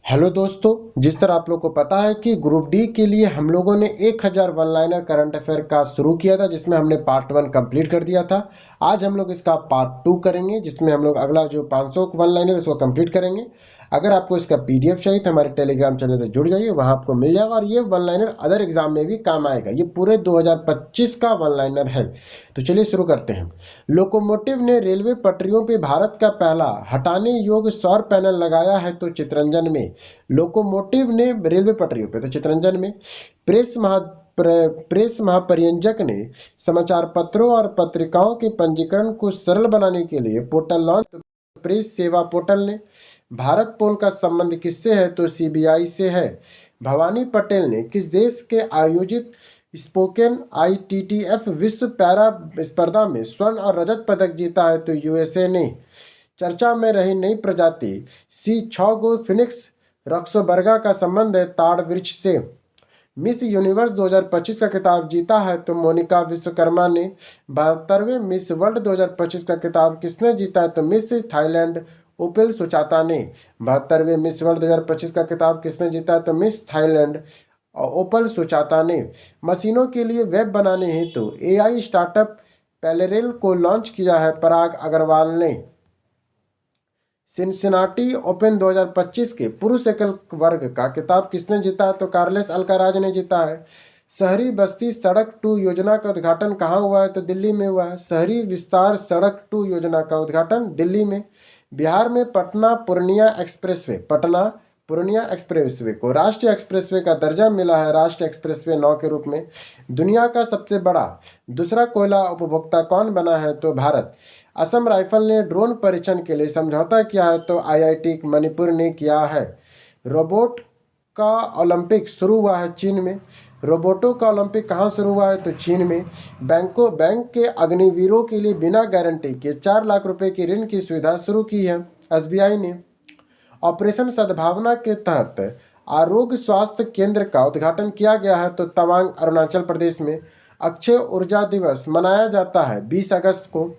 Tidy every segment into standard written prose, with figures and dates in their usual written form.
Hello दोस्तों, जिस तरह आप लोग को पता है कि ग्रुप डी के लिए हम लोगों ने 1000 वन लाइनर करंट अफेयर का शुरू किया था, जिसमें हमने पार्ट 1 कंप्लीट कर दिया था। आज हम लोग इसका पार्ट 2 करेंगे, जिसमें हम लोग अगला जो 500 वन लाइनर उसको कंप्लीट करेंगे। अगर आपको इसका पीडीएफ चाहिए तो हमारे टेलीग्राम चैनल से जुड़ जाइए, वहां आपको मिल जाएगा। और ये वन लाइनर अदर एग्जाम में भी काम आएगा। ये पूरे 2025 का वन लाइनर है। तो चलिए शुरू करते हैं। लोकोमोटिव ने रेलवे पटरियों पर भारत का पहला हटाने योग्य सौर पैनल लगाया है तो चितरंजन में। लोकोमोटिव ने रेलवे पटरियों पे तो चितरंजन में। प्रेस महा प्रेस महापरिंजक ने समाचार पत्रों और पत्रिकाओं के पंजीकरण को सरल बनाने के लिए पोर्टल लॉन्च। प्रेस सेवा पोर्टल ने। भारत पोल का संबंध किससे है तो सीबीआई से है। भवानी पटेल ने किस देश के आयोजित स्पोकन आईटीटीएफ विश्व पैरा स्पर्धा में स्वर्ण और रजत पदक जीता है तो यूएसए ने। चर्चा में रही नई प्रजाति सी छॉगो फिनिक्स रक्सोबर्गा का संबंध है ताड़ वृक्ष से। मिस यूनिवर्स 2025 का खिताब जीता है तो मोनिका विश्वकर्मा ने। 72वें मिस वर्ल्ड 2025 का खिताब किसने जीता है तो मिस थाईलैंड ओपिल सुचाता ने। 72वें मिस वर्ल्ड 2025 का खिताब किसने जीता है तो मिस थाईलैंड ओपल सुचाता ने। मशीनों के लिए वेब बनाने हेतु एआई स्टार्टअप पैलेरेल को लॉन्च किया है पराग अग्रवाल ने। सिनसिनाटी ओपन 2025 के पुरुष एकल वर्ग का खिताब किसने जीता है तो कार्लेस अल्काराज ने जीता है। शहरी बस्ती सड़क 2 योजना का उद्घाटन कहाँ हुआ है तो दिल्ली में हुआ है। शहरी विस्तार सड़क 2 योजना का उद्घाटन दिल्ली में। बिहार में पटना पूर्णिया एक्सप्रेसवे को राष्ट्रीय एक्सप्रेसवे का दर्जा मिला है राष्ट्रीय एक्सप्रेसवे 9 के रूप में। दुनिया का सबसे बड़ा दूसरा कोयला उपभोक्ता कौन बना है तो भारत। असम राइफल ने ड्रोन परीक्षण के लिए समझौता किया है तो आईआईटी मणिपुर ने किया है। रोबोट का ओलंपिक शुरू हुआ है चीन में। रोबोटों का ओलंपिक कहाँ शुरू हुआ है तो चीन में। बैंक के अग्निवीरों के लिए बिना गारंटी के 4 लाख रुपए की ऋण की सुविधा शुरू की है एसबीआई ने। ऑपरेशन सद्भावना के तहत आरोग्य स्वास्थ्य केंद्र का उद्घाटन किया गया है तो तवांग अरुणाचल प्रदेश में। अक्षय ऊर्जा दिवस मनाया जाता है 20 अगस्त को।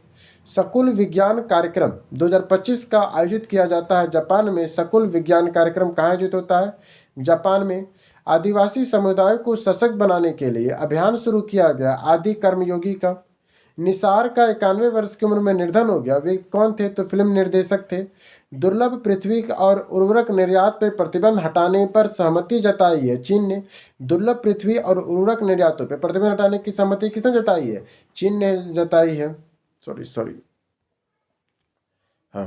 सकुल विज्ञान कार्यक्रम 2025 का आयोजित किया जाता है जापान में। सकुल विज्ञान कार्यक्रम कहाँ आयोजित होता है जापान में। आदिवासी समुदाय को सशक्त बनाने के लिए अभियान शुरू किया गया आदि कर्मयोगी का। निसार का 91 वर्ष की उम्र में निधन हो गया। वे कौन थे तो फिल्म निर्देशक थे। दुर्लभ पृथ्वी और उर्वरक निर्यात पर प्रतिबंध हटाने पर सहमति जताई है चीन ने। दुर्लभ पृथ्वी और उर्वरक निर्यातों पर प्रतिबंध हटाने की सहमति किसने जताई है चीन ने जताई है। सॉरी हाँ।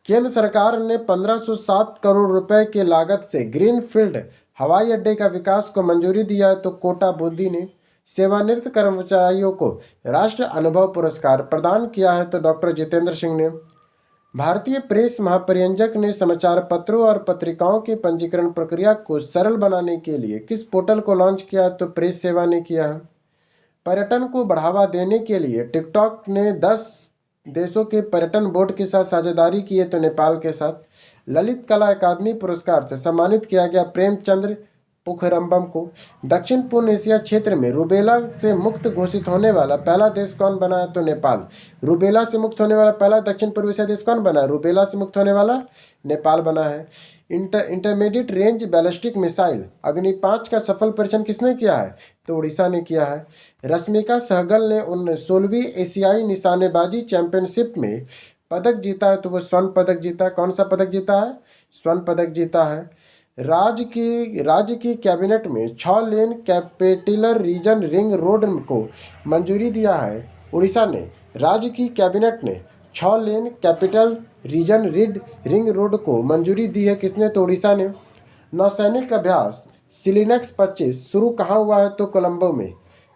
केंद्र सरकार ने 1507 करोड़ रुपए के लागत से ग्रीनफील्ड हवाई अड्डे का विकास को मंजूरी दिया है तो कोटा बूंदी ने। सेवानिवृत्त कर्मचारियों को राष्ट्रीय अनुभव पुरस्कार प्रदान किया है तो डॉक्टर जितेंद्र सिंह ने। भारतीय प्रेस महापरिंजक ने समाचार पत्रों और पत्रिकाओं के पंजीकरण प्रक्रिया को सरल बनाने के लिए किस पोर्टल को लॉन्च किया है तो प्रेस सेवा ने किया है। पर्यटन को बढ़ावा देने के लिए टिकटॉक ने 10 देशों के पर्यटन बोर्ड के साथ साझेदारी की है तो नेपाल के साथ। ललित कला अकादमी पुरस्कार से सम्मानित किया गया प्रेमचंद्र पुखरम्बम को। दक्षिण पूर्व एशिया क्षेत्र में रूबेला से मुक्त घोषित होने वाला पहला देश कौन बना है तो नेपाल। रूबेला से मुक्त होने वाला पहला दक्षिण पूर्व एशिया देश कौन बना है रूबेला से मुक्त होने वाला नेपाल बना है। इंटरमीडिएट रेंज बैलिस्टिक मिसाइल अग्नि 5 का सफल परीक्षण किसने किया है तो उड़ीसा ने किया है। रश्मिका सहगल ने 16वीं एशियाई निशानेबाजी चैंपियनशिप में पदक जीता है तो वो स्वर्ण पदक जीता। कौन सा पदक जीता है स्वर्ण पदक जीता है। राज्य की कैबिनेट में 6 लेन कैपिटल रीजन रिंग रोड को मंजूरी दिया है उड़ीसा ने। राज्य की कैबिनेट ने 6 लेन कैपिटल रीजन रिंग रोड को मंजूरी दी है किसने तो उड़ीसा ने। नौसैनिक अभ्यास सिलिनेक्स 25 शुरू कहाँ हुआ है तो कोलंबो में।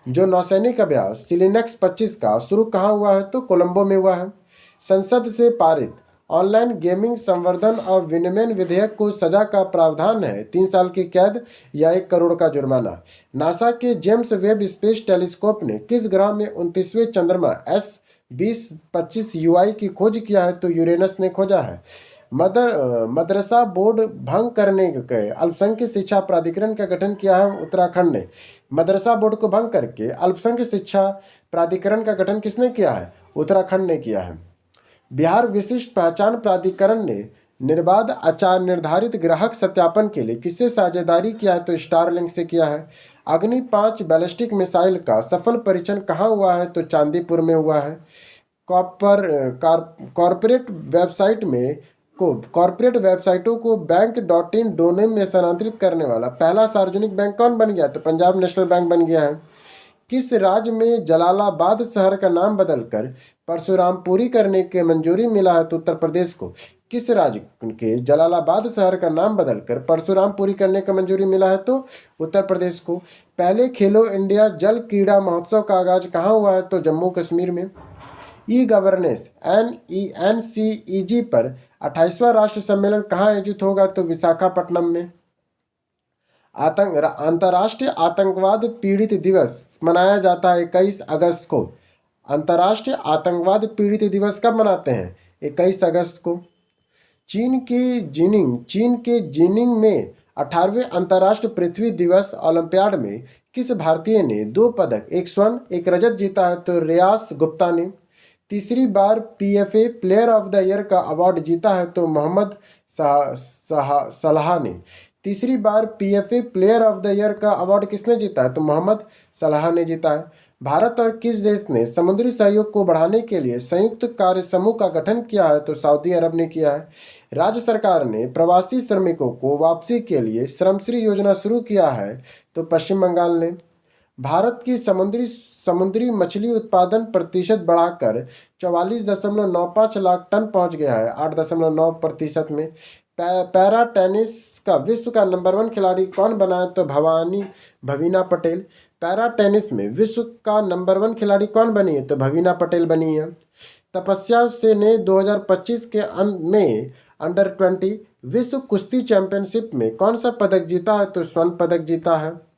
जो नौसैनिक अभ्यास सिलिनेक्स 25 का शुरू कहाँ हुआ है तो कोलंबो में हुआ है। संसद से पारित ऑनलाइन गेमिंग संवर्धन और विनियमन विधेयक को सजा का प्रावधान है 3 साल की कैद या 1 करोड़ का जुर्माना। नासा के जेम्स वेब स्पेस टेलीस्कोप ने किस ग्रह में 29वें चंद्रमा S2025 UI की खोज किया है तो यूरेनस ने खोजा है। मदरसा बोर्ड भंग करने के अल्पसंख्यक शिक्षा प्राधिकरण का गठन किया है उत्तराखंड ने। मदरसा बोर्ड को भंग करके अल्पसंख्यक शिक्षा प्राधिकरण का गठन किसने किया है उत्तराखंड ने किया है। बिहार विशिष्ट पहचान प्राधिकरण ने निर्बाध आचार निर्धारित ग्राहक सत्यापन के लिए किससे साझेदारी किया है? तो स्टारलिंक से किया है। अग्नि 5 बैलिस्टिक मिसाइल का सफल परीक्षण कहाँ हुआ है? तो चांदीपुर में हुआ है। कॉरपोरेट वेबसाइट में कॉरपोरेट वेबसाइटों को बैंक.इन डोमेन में स्थानांतरित करने वाला पहला सार्वजनिक बैंक कौन बन गया? तो पंजाब नेशनल बैंक बन गया है। किस राज्य में जलालाबाद शहर का नाम बदलकर परशुरामपुरी करने की मंजूरी मिला है? तो उत्तर प्रदेश को। किस राज्य के जलालाबाद शहर का नाम बदलकर परशुरामपुरी करने का मंजूरी मिला है? तो उत्तर प्रदेश को। पहले खेलो इंडिया जल क्रीड़ा महोत्सव का आगाज कहाँ हुआ है? तो जम्मू कश्मीर में। ई गवर्नेंस NENCEG पर 28वां राष्ट्र सम्मेलन कहाँ आयोजित होगा? तो विशाखापट्टनम में। अंतर्राष्ट्रीय आतंकवाद पीड़ित दिवस मनाया जाता है 21 अगस्त को। अंतर्राष्ट्रीय आतंकवाद पीड़ित दिवस कब मनाते हैं? 21 अगस्त को। चीन के जिनिंग में 18वें अंतर्राष्ट्रीय पृथ्वी दिवस ओलंपियाड में किस भारतीय ने 2 पदक, 1 स्वर्ण 1 रजत जीता है? तो रियास गुप्ता ने। तीसरी बार PFA player of the year का अवार्ड जीता है? तो मोहम्मद सलाह ने। तीसरी बार PFA player of the year का अवार्ड किसने जीता है? तो मोहम्मद सलाह ने जीता है। भारत और किस देश ने समुद्री सहयोग को बढ़ाने के लिए संयुक्त कार्य समूह का गठन किया है? तो सऊदी अरब ने किया है। राज्य सरकार ने प्रवासी श्रमिकों को वापसी के लिए श्रमश्री योजना शुरू किया है? तो पश्चिम बंगाल ने। भारत की समुद्री मछली उत्पादन प्रतिशत बढ़ाकर 44.95 लाख टन पहुंच गया है, 8.9% में। पैरा टेनिस का विश्व का नंबर 1 खिलाड़ी कौन बना है? तो भवीना पटेल। पैरा टेनिस में विश्व का नंबर 1 खिलाड़ी कौन बनी है? तो भवीना पटेल बनी है। तपस्या से ने 2025 के अंत में अंडर 20 विश्व कुश्ती चैंपियनशिप में कौन सा पदक जीता है? तो स्वर्ण पदक जीता है।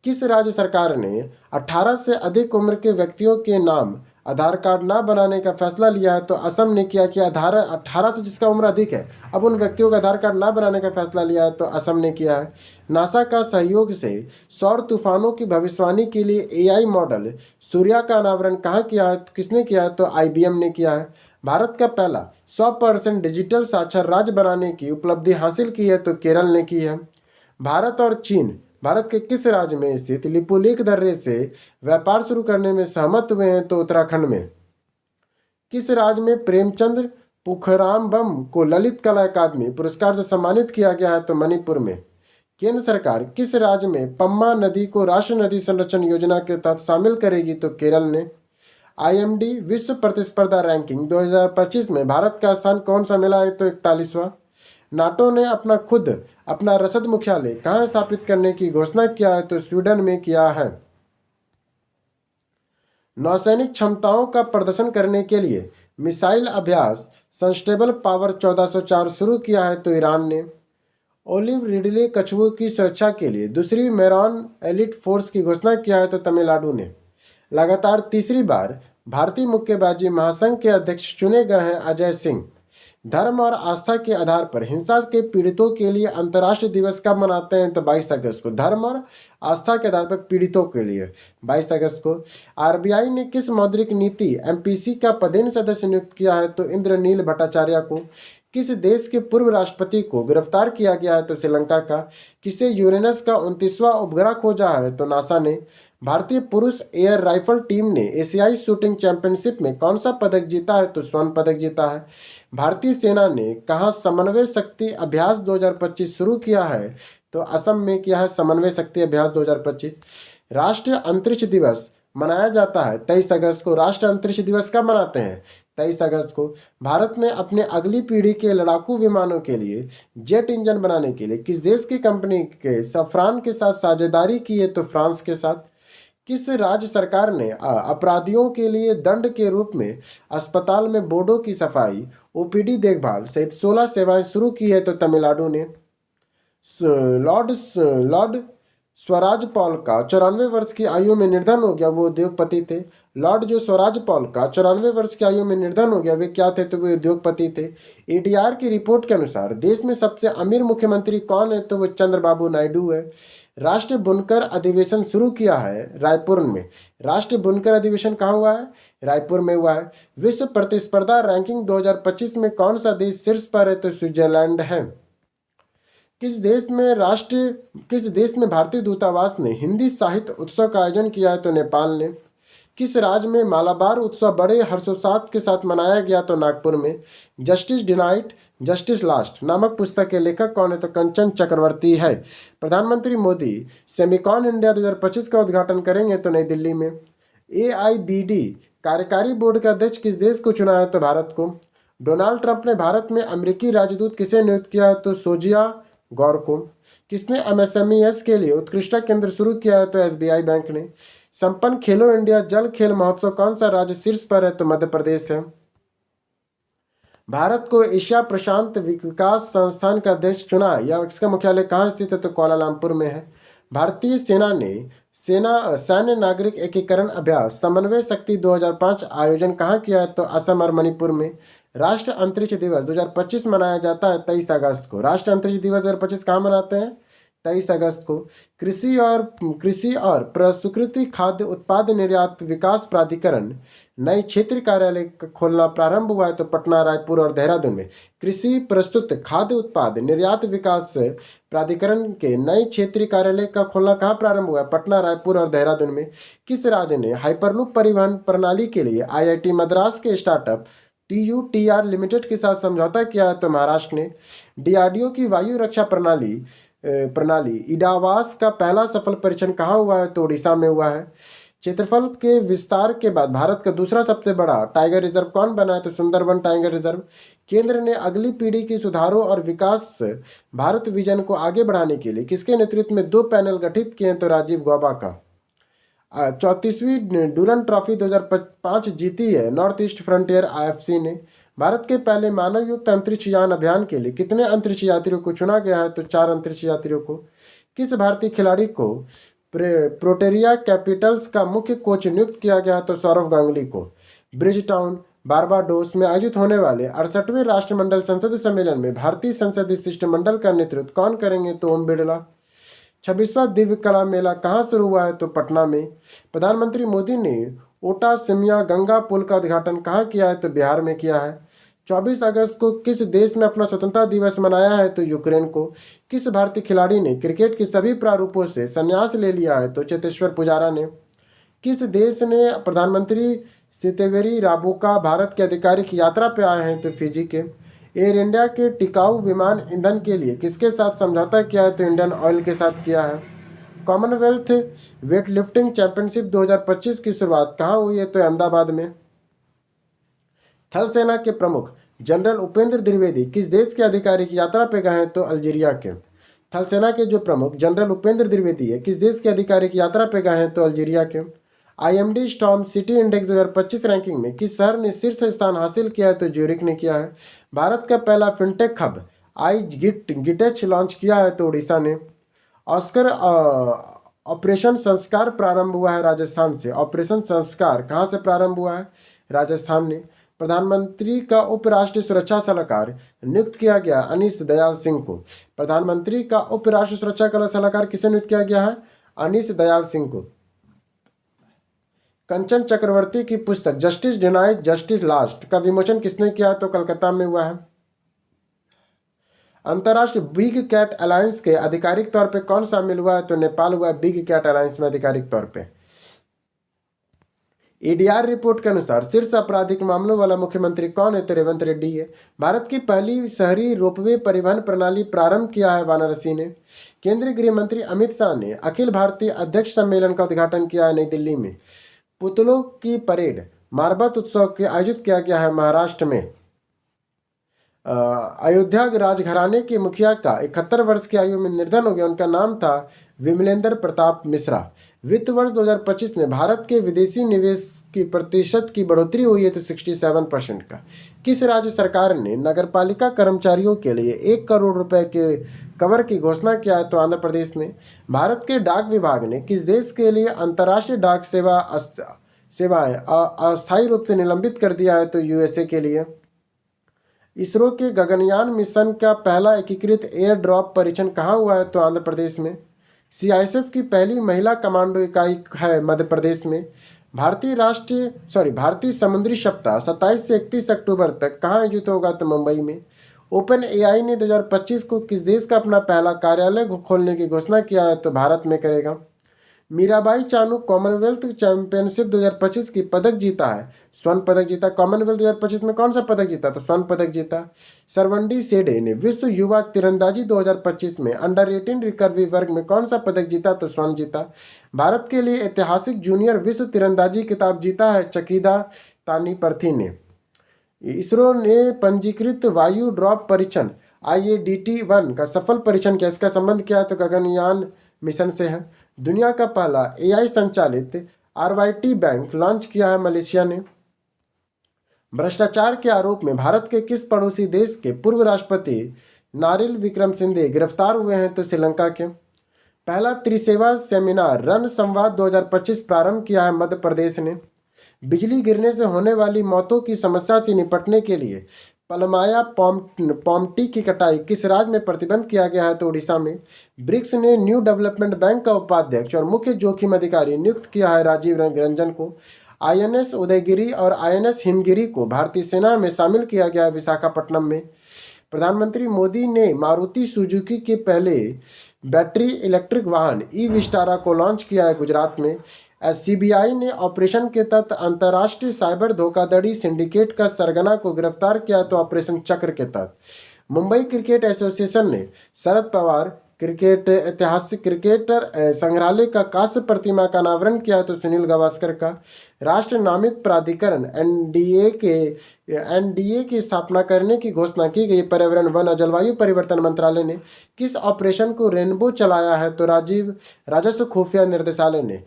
किस राज्य सरकार ने 18 से अधिक उम्र के व्यक्तियों के नाम आधार कार्ड ना बनाने का फैसला लिया है? तो असम ने किया कि 18 से जिसका उम्र अधिक है, अब उन व्यक्तियों का आधार कार्ड ना बनाने का फैसला लिया है? तो असम ने किया है। नासा का सहयोग से सौर तूफानों की भविष्यवाणी के लिए AI मॉडल सूर्या का अनावरण कहाँ किया है? किसने किया है? तो IBM ने किया है। भारत का पहला 100% डिजिटल साक्षर राज्य बनाने की उपलब्धि हासिल की है? तो केरल ने की है। भारत और चीन भारत के किस राज्य में स्थित लिपुलेख दर्रे से व्यापार शुरू करने में सहमत हुए हैं? तो उत्तराखंड में। किस राज्य में प्रेमचंद्र पुखरामबम को ललित कला अकादमी पुरस्कार से सम्मानित किया गया है? तो मणिपुर में। केंद्र सरकार किस राज्य में पम्मा नदी को राष्ट्रीय नदी संरक्षण योजना के तहत शामिल करेगी? तो केरल ने। IMD विश्व प्रतिस्पर्धा रैंकिंग 2025 में भारत का स्थान कौन सा मिला है? तो 41वां। नाटो ने अपना रसद मुख्यालय कहाँ स्थापित करने की घोषणा किया है? तो स्वीडन में किया है। नौसैनिक क्षमताओं का प्रदर्शन करने के लिए मिसाइल अभ्यास सस्टेनेबल पावर 1404 शुरू किया है? तो ईरान ने। ओलिव रिडले कछुओं की सुरक्षा के लिए दूसरी मैरान एलिट फोर्स की घोषणा किया है? तो तमिलनाडु ने। लगातार तीसरी बार भारतीय मुक्केबाजी महासंघ के अध्यक्ष चुने गए हैं अजय सिंह। धर्म और आस्था के आधार पर हिंसा के पीड़ितों के लिए अंतर्राष्ट्रीय दिवस कब मनाते हैं? तो 22 अगस्त को। धर्म और आस्था के आधार पर पीड़ितों के लिए 22 अगस्त को। RBI ने किस मौद्रिक नीति MPC का पदेन सदस्य नियुक्त किया है? तो इंद्रनील भट्टाचार्य को। किस देश के पूर्व राष्ट्रपति को गिरफ्तार किया गया है? तो श्रीलंका का। किसे यूरेनस का 29वां उपग्रह खोजा है? तो नासा ने। भारतीय पुरुष एयर राइफल टीम ने एशियाई शूटिंग चैंपियनशिप में कौन सा पदक जीता है? तो स्वर्ण पदक जीता है। भारतीय सेना ने कहाँ समन्वय शक्ति अभ्यास 2025 शुरू किया है? तो असम में किया है समन्वय शक्ति अभ्यास 2025। राष्ट्रीय अंतरिक्ष दिवस मनाया जाता है 23 अगस्त को। राष्ट्रीय अंतरिक्ष दिवस कब मनाते हैं? 23 अगस्त को। भारत ने अपने अगली पीढ़ी के लड़ाकू विमानों के लिए जेट इंजन बनाने के लिए किस देश की कंपनी के सफ्रान के साथ साझेदारी की है? तो फ्रांस के साथ। किस राज्य सरकार ने अपराधियों के लिए दंड के रूप में अस्पताल में बोर्डों की सफाई, OPD देखभाल सहित 16 सेवाएं शुरू की है? तो तमिलनाडु ने। लॉर्ड स्वराज पॉल का 94 वर्ष की आयु में निधन हो गया, वो उद्योगपति थे। लॉर्ड जो स्वराज पॉल का 94 वर्ष की आयु में निधन हो गया, वे क्या थे? तो वे उद्योगपति थे। एडीआर की रिपोर्ट के अनुसार देश में सबसे अमीर मुख्यमंत्री कौन है? तो वो चंद्रबाबू नायडू है। राष्ट्रीय बुनकर अधिवेशन शुरू किया है रायपुर में। राष्ट्रीय बुनकर अधिवेशन कहाँ हुआ है? रायपुर में हुआ है। विश्व प्रतिस्पर्धा रैंकिंग 2025 में कौन सा देश शीर्ष पर है? तो स्विट्जरलैंड है। किस देश में भारतीय दूतावास ने हिंदी साहित्य उत्सव का आयोजन किया है? तो नेपाल ने। किस राज्य में मालाबार उत्सव बड़े हर्षोल्लास के साथ मनाया गया? तो नागपुर में। जस्टिस डिनाइड जस्टिस लास्ट नामक पुस्तक के लेखक कौन है? तो कंचन चक्रवर्ती है। प्रधानमंत्री मोदी सेमिकॉन इंडिया 2025 का उद्घाटन करेंगे, तो नई दिल्ली में। AIBD कार्यकारी बोर्ड का अध्यक्ष किस देश को चुना है? तो भारत को। डोनाल्ड ट्रंप ने भारत में अमेरिकी राजदूत किसे नियुक्त किया है? तो सोजिया गौर को। किसने MSMEs के लिए उत्कृष्टता केंद्र शुरू किया है? तो SBI बैंक ने। संपन्न खेलो इंडिया जल खेल महोत्सव कौन सा राज्य शीर्ष पर है? तो मध्य प्रदेश है। भारत को एशिया प्रशांत विकास संस्थान का अध्यक्ष चुना, या इसका मुख्यालय कहाँ स्थित है? तो कुआलालंपुर में है। भारतीय सेना ने सैन्य नागरिक एकीकरण अभ्यास समन्वय शक्ति 2005 आयोजन कहाँ किया है? तो असम और मणिपुर में। राष्ट्रीय अंतरिक्ष दिवस 2025 मनाया जाता है 23 अगस्त को। राष्ट्रीय अंतरिक्ष दिवस 2025 कहाँ मनाते हैं? 23 अगस्त को। कृषि और प्रसंस्कृति खाद्य उत्पाद निर्यात विकास प्राधिकरण नई क्षेत्रीय कार्यालय खोलना प्रारंभ हुआ है, तो पटना, रायपुर और देहरादून में। कृषि प्रस्तुत खाद्य उत्पाद निर्यात विकास प्राधिकरण के नई क्षेत्रीय कार्यालय का खोलना कहाँ प्रारंभ हुआ है? पटना, रायपुर और देहरादून में। किस राज्य ने हाइपरलूप परिवहन प्रणाली के लिए IIT मद्रास के स्टार्टअप TUTR लिमिटेड के साथ समझौता किया है? तो महाराष्ट्र ने। DRDO की वायु रक्षा प्रणाली इडावास का पहला सफल परीक्षण कहाँ हुआ है? तो उड़ीसा में हुआ है। क्षेत्रफल के विस्तार के बाद भारत का दूसरा सबसे बड़ा टाइगर रिजर्व कौन बना है? तो सुंदरबन टाइगर रिजर्व। केंद्र ने अगली पीढ़ी के सुधारों और विकास भारत विजन को आगे बढ़ाने के लिए किसके नेतृत्व में 2 पैनल गठित किए हैं? तो राजीव गौबा का। 34वीं डूरन ट्रॉफी 2005 जीती है नॉर्थ ईस्ट फ्रंटियर IFC ने। भारत के पहले मानवयुक्त अंतरिक्ष यान अभियान के लिए कितने अंतरिक्ष यात्रियों को चुना गया है? तो 4 अंतरिक्ष यात्रियों को। किस भारतीय खिलाड़ी को प्रोटेरिया कैपिटल्स का मुख्य कोच नियुक्त किया गया? तो सौरव गांगुली को। ब्रिज टाउन बारबाडोस में आयोजित होने वाले 68वें राष्ट्रमंडल संसदीय सम्मेलन में भारतीय संसदीय शिष्टमंडल का नेतृत्व कौन करेंगे? तो ओम बिरला। 26वां दिव्य कला मेला कहाँ शुरू हुआ है? तो पटना में। प्रधानमंत्री मोदी ने ओटा सिमया गंगा पुल का उद्घाटन कहाँ किया है? तो बिहार में किया है। 24 अगस्त को किस देश में अपना स्वतंत्रता दिवस मनाया है? तो यूक्रेन को। किस भारतीय खिलाड़ी ने क्रिकेट के सभी प्रारूपों से संन्यास ले लिया है? तो चेतेश्वर पुजारा ने। किस देश ने प्रधानमंत्री सितेवेरी राबुका भारत के आधिकारिक यात्रा पर आए हैं? तो फिजी के। एयर इंडिया के टिकाऊ विमान ईंधन के लिए किसके साथ समझौता किया है? तो इंडियन ऑयल के साथ किया है। कॉमनवेल्थ वेटलिफ्टिंग चैंपियनशिप 2025 की शुरुआत कहाँ हुई है? तो अहमदाबाद में। थल सेना के प्रमुख जनरल उपेंद्र द्विवेदी किस देश के आधिकारिक यात्रा पे गए हैं? तो अल्जीरिया के। थल सेना के जो प्रमुख जनरल उपेंद्र द्विवेदी है किस देश के आधिकारिक यात्रा पे गए हैं? तो अल्जीरिया के। IMD storm city index 2025 ranking में किस शहर ने शीर्ष स्थान हासिल किया है? तो ज्यूरिख ने किया है। भारत का पहला फिनटेक हब गिटेच लॉन्च किया है? तो उड़ीसा ने। ऑस्कर ऑपरेशन संस्कार प्रारंभ हुआ है राजस्थान से। ऑपरेशन संस्कार कहाँ से प्रारंभ हुआ है? राजस्थान ने। प्रधानमंत्री का उपराष्ट्रीय सुरक्षा सलाहकार नियुक्त किया गया अनीश दयाल सिंह को। प्रधानमंत्री का उपराष्ट्रीय सुरक्षा सलाहकार किसे नियुक्त किया गया है? अनीश दयाल सिंह को। कंचन चक्रवर्ती की पुस्तक जस्टिस डिनाइड जस्टिस लास्ट का विमोचन किसने किया? तो कलकत्ता में हुआ है। अंतर्राष्ट्रीय बिग कैट अलायंस के आधिकारिक तौर पे कौन शामिल हुआ है? तो नेपाल हुआ है बिग कैट अलायंस में आधिकारिक तौर पे। EDR रिपोर्ट के अनुसार शीर्ष आपराधिक मामलों वाला मुख्यमंत्री कौन है? तो रेवंत रेड्डी है। भारत की पहली शहरी रोपवे परिवहन प्रणाली प्रारंभ किया है वाराणसी ने। केंद्रीय गृह मंत्री अमित शाह ने अखिल भारतीय अध्यक्ष सम्मेलन का उद्घाटन किया है नई दिल्ली में। पुतलों की परेड मारबत उत्सव के आयोजित किया गया है महाराष्ट्र में। अयोध्या राजघराने के मुखिया का 71 वर्ष की आयु में निधन हो गया। उनका नाम था विमलेंद्र प्रताप मिश्रा। वित्त वर्ष 2025 में भारत के विदेशी निवेश की प्रतिशत की बढ़ोतरी हुई है तो 67% का। किस राज्य सरकार ने नगरपालिका कर्मचारियों के लिए 1 करोड़ रुपए के कवर की घोषणा किया है तो आंध्र प्रदेश ने। भारत के डाक विभाग ने किस देश के लिए अंतर्राष्ट्रीय डाक सेवाएं अस्थायी रूप से निलंबित कर दिया है तो यूएसए के लिए। इसरो के गगनयान मिशन का पहला एकीकृत एयर ड्रॉप परीक्षण कहाँ हुआ है तो आंध्र प्रदेश में। सीआईएसएफ की पहली महिला कमांडो इकाई है मध्य प्रदेश में। भारतीय समुद्री सप्ताह 27 से 31 अक्टूबर तक कहाँ आयोजित होगा तो मुंबई में। ओपन एआई ने 2025 को किस देश का अपना पहला कार्यालय खोलने की घोषणा किया है तो भारत में करेगा। मीराबाई चानू कॉमनवेल्थ चैंपियनशिप 2025 की पदक जीता है, स्वर्ण पदक जीता। कॉमनवेल्थ 2025 में कौन सा पदक जीता तो स्वर्ण पदक जीता। सरवंडी सेडे ने विश्व युवा तीरंदाजी 2025 में अंडर 18 रिकर्वी वर्ग में कौन सा पदक जीता तो स्वर्ण जीता। भारत के लिए ऐतिहासिक जूनियर विश्व तीरंदाजी खिताब जीता है चकीदा तानीपर्थी ने। इसरो ने पंजीकृत वायु ड्रॉप परीक्षण IADT-1 का सफल परीक्षण किया। इसका संबंध क्या है तो गगनयान मिशन से है। दुनिया का पहला AI संचालित RYT बैंक लॉन्च किया है मलेशिया ने। भ्रष्टाचार के आरोप में भारत के किस पड़ोसी देश के पूर्व राष्ट्रपति नारिल विक्रमसिंघे गिरफ्तार हुए हैं तो श्रीलंका के। पहला त्रिसेवा सेमिनार रन संवाद 2025 प्रारंभ किया है मध्य प्रदेश ने। बिजली गिरने से होने वाली मौतों की समस्या से निपटने के लिए पलमाया पॉम्टी की कटाई किस राज्य में प्रतिबंध किया गया है तो उड़ीसा में। ब्रिक्स ने न्यू डेवलपमेंट बैंक का उपाध्यक्ष और मुख्य जोखिम अधिकारी नियुक्त किया है राजीव रंजन को। INS उदयगिरी और INS हिमगिरी को भारतीय सेना में शामिल किया गया है विशाखापट्टनम में। प्रधानमंत्री मोदी ने मारुति सुजुकी के पहले बैटरी इलेक्ट्रिक वाहन ई-विस्टारा को लॉन्च किया है गुजरात में। CBI ने ऑपरेशन के तहत अंतर्राष्ट्रीय साइबर धोखाधड़ी सिंडिकेट का सरगना को गिरफ्तार किया तो ऑपरेशन चक्र के तहत। मुंबई क्रिकेट एसोसिएशन ने शरद पवार क्रिकेट ऐतिहासिक क्रिकेटर संग्रहालय का कांस्य प्रतिमा का अनावरण किया तो सुनील गावस्कर का। राष्ट्र नामित प्राधिकरण NDA की स्थापना करने की घोषणा की गई। पर्यावरण वन और जलवायु परिवर्तन मंत्रालय ने किस ऑपरेशन को रेनबो चलाया है तो राजस्व खुफिया निर्देशालय ने।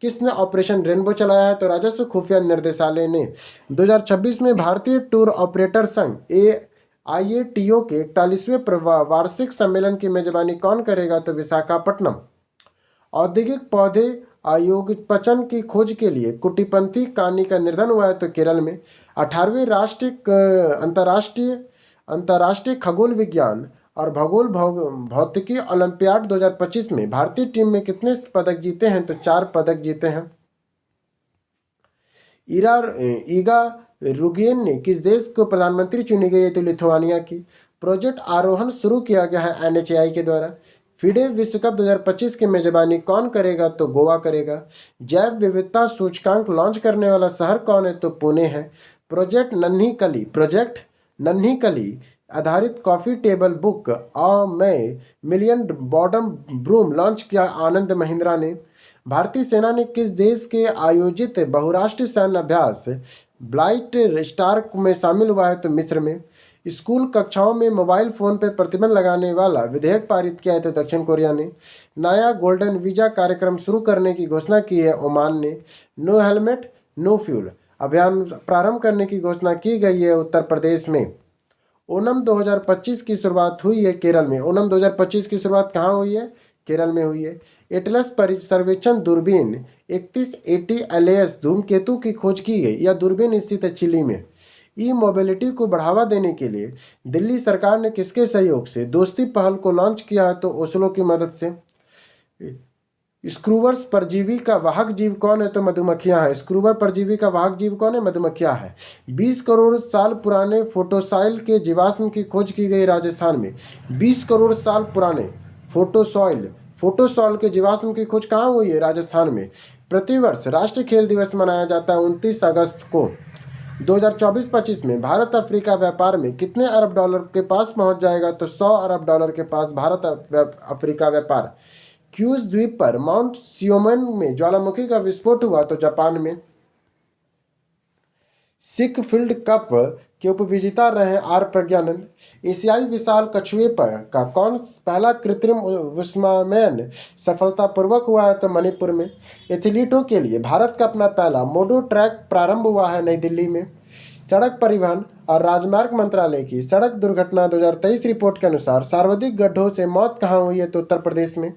किसने ऑपरेशन रेनबो चलाया है तो राजस्व खुफिया निर्देशालय ने। 2026 में भारतीय टूर ऑपरेटर संघ IATO के 41वें वार्षिक सम्मेलन की मेजबानी कौन करेगा तो विशाखापट्टनम। औद्योगिक पौधे आयोगपचन की खोज के लिए कुटीपंथी कानी का निर्धन हुआ है तो केरल में। 18वें अंतर्राष्ट्रीय खगोल विज्ञान और भूगोल भौतिकी ओलंपियाड 2025 में भारतीय टीम में कितने पदक जीते हैं तो 4 पदक जीते हैं। ईगा रुगेन ने किस देश को प्रधानमंत्री चुनी गई है तो लिथुआनिया की। प्रोजेक्ट आरोहण शुरू किया गया है NHAI के द्वारा। FIDE विश्व कप 2025 की मेजबानी कौन करेगा तो गोवा करेगा। जैव विविधता सूचकांक लॉन्च करने वाला शहर कौन है तो पुणे है। प्रोजेक्ट नन्ही कली आधारित coffee table book million bottom broom launch किया आनंद महिंद्रा ने। भारतीय सेना ने किस देश के आयोजित बहुराष्ट्रीय सैन्य अभ्यास ब्लाइट स्टार में शामिल हुआ है तो मिस्र में। स्कूल कक्षाओं में मोबाइल फ़ोन पर प्रतिबंध लगाने वाला विधेयक पारित किया है तो दक्षिण कोरिया ने। नया गोल्डन वीज़ा कार्यक्रम शुरू करने की घोषणा की है ओमान ने। नो हेलमेट नो फ्यूल अभियान प्रारंभ करने की घोषणा की गई है उत्तर प्रदेश में। ओणम 2025 की शुरुआत हुई है केरल में। ओणम 2025 की शुरुआत कहाँ हुई है केरल में हुई है। एटलस सर्वेक्षण दूरबीन 3180 LAS धूमकेतु की खोज की गई। यह दूरबीन स्थित है चिली में। मोबिलिटी को बढ़ावा देने के लिए दिल्ली सरकार ने किसके सहयोग से दोस्ती पहल को लॉन्च किया है तो ओस्लो की मदद से। स्क्रूवर्स परजीवी का वाहक जीव कौन है तो मधुमक्खियां हैं। स्क्रूवर परजीवी का वाहक जीव कौन है मधुमक्खियां है। 20 करोड़ साल पुराने फोटोसॉइल के जीवाश्म की खोज की गई राजस्थान में। 20 करोड़ साल पुराने फोटोसॉइल के जीवाश्म की खोज कहाँ हुई है राजस्थान में। प्रतिवर्ष राष्ट्रीय खेल दिवस मनाया जाता है 29 अगस्त को। 2024-25 में भारत अफ्रीका व्यापार में कितने अरब डॉलर के पास पहुंच जाएगा तो 100 अरब डॉलर के पास भारत अफ्रीका व्यापार। क्यूज द्वीप पर माउंट सियोमन में ज्वालामुखी का विस्फोट हुआ तो जापान में। सिकफील्ड कप के उपविजेता रहे आर प्रज्ञानंद। एशियाई विशाल कछुए पर का कौन पहला कृत्रिम विस्मयन सफलतापूर्वक हुआ है? तो मणिपुर में। एथलीटों के लिए भारत का अपना पहला मोडो ट्रैक प्रारंभ हुआ है नई दिल्ली में। सड़क परिवहन और राजमार्ग मंत्रालय की सड़क दुर्घटना 2023 रिपोर्ट के अनुसार सर्वाधिक गड्ढों से मौत कहाँ हुई है? तो उत्तर प्रदेश में।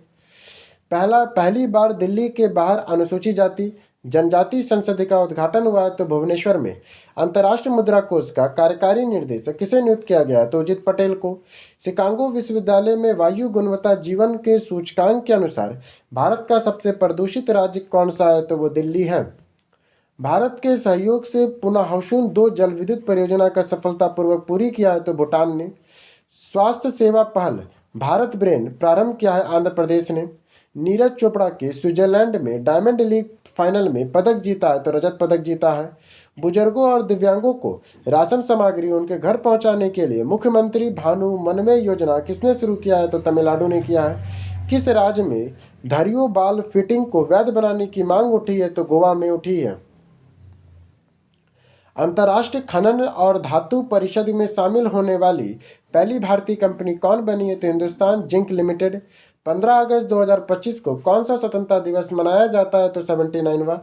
पहली बार दिल्ली के बाहर अनुसूचित जाति जनजाति संसद का उद्घाटन हुआ है तो भुवनेश्वर में। अंतर्राष्ट्रीय मुद्रा कोष का कार्यकारी निर्देशक किसे नियुक्त किया गया? तो उजित पटेल को। शिकागो विश्वविद्यालय में वायु गुणवत्ता जीवन के सूचकांक के अनुसार भारत का सबसे प्रदूषित राज्य कौन सा है? तो वो दिल्ली है। भारत के सहयोग से पुनाहसुन 2 जल विद्युत परियोजना का सफलतापूर्वक पूरी किया है तो भूटान ने। स्वास्थ्य सेवा पहल भारत ब्रेन प्रारंभ किया है आंध्र प्रदेश ने। नीरज चोपड़ा के स्विट्जरलैंड में डायमंड लीग फाइनल में पदक जीता है तो रजत पदक जीता है। बुजुर्गों और दिव्यांगों को राशन सामग्री उनके घर पहुंचाने के लिए मुख्यमंत्री भानु मनवे योजना किसने शुरू किया है? तो तमिलनाडु ने किया है। किस राज्य में धरियो बाल फिटिंग को वैध बनाने की मांग उठी है? तो गोवा में उठी है। अंतर्राष्ट्रीय खनन और धातु परिषद में शामिल होने वाली पहली भारतीय कंपनी कौन बनी है? तो हिंदुस्तान जिंक लिमिटेड। 15 अगस्त 2025 को कौन सा स्वतंत्रता दिवस मनाया जाता है? तो 79वां।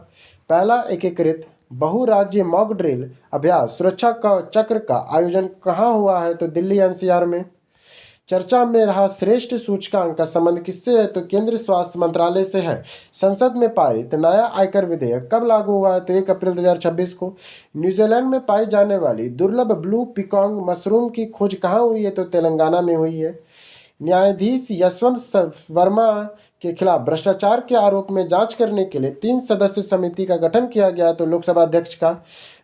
पहला एकीकृत बहुराज्यीय मॉक ड्रिल अभ्यास सुरक्षा का चक्र का आयोजन कहाँ हुआ है? तो दिल्ली एनसीआर में। चर्चा में रहा श्रेष्ठ सूचकांक का संबंध किससे है? तो केंद्रीय स्वास्थ्य मंत्रालय से है। संसद में पारित नया आयकर विधेयक कब लागू हुआ है? तो 1 अप्रैल 2026 को। न्यूजीलैंड में पाई जाने वाली दुर्लभ ब्लू पिकॉन्ग मशरूम की खोज कहाँ हुई है? तो तेलंगाना में हुई है। न्यायाधीश यशवंत वर्मा के खिलाफ भ्रष्टाचार के आरोप में जांच करने के लिए 3 सदस्य समिति का गठन किया गया तो लोकसभा अध्यक्ष का।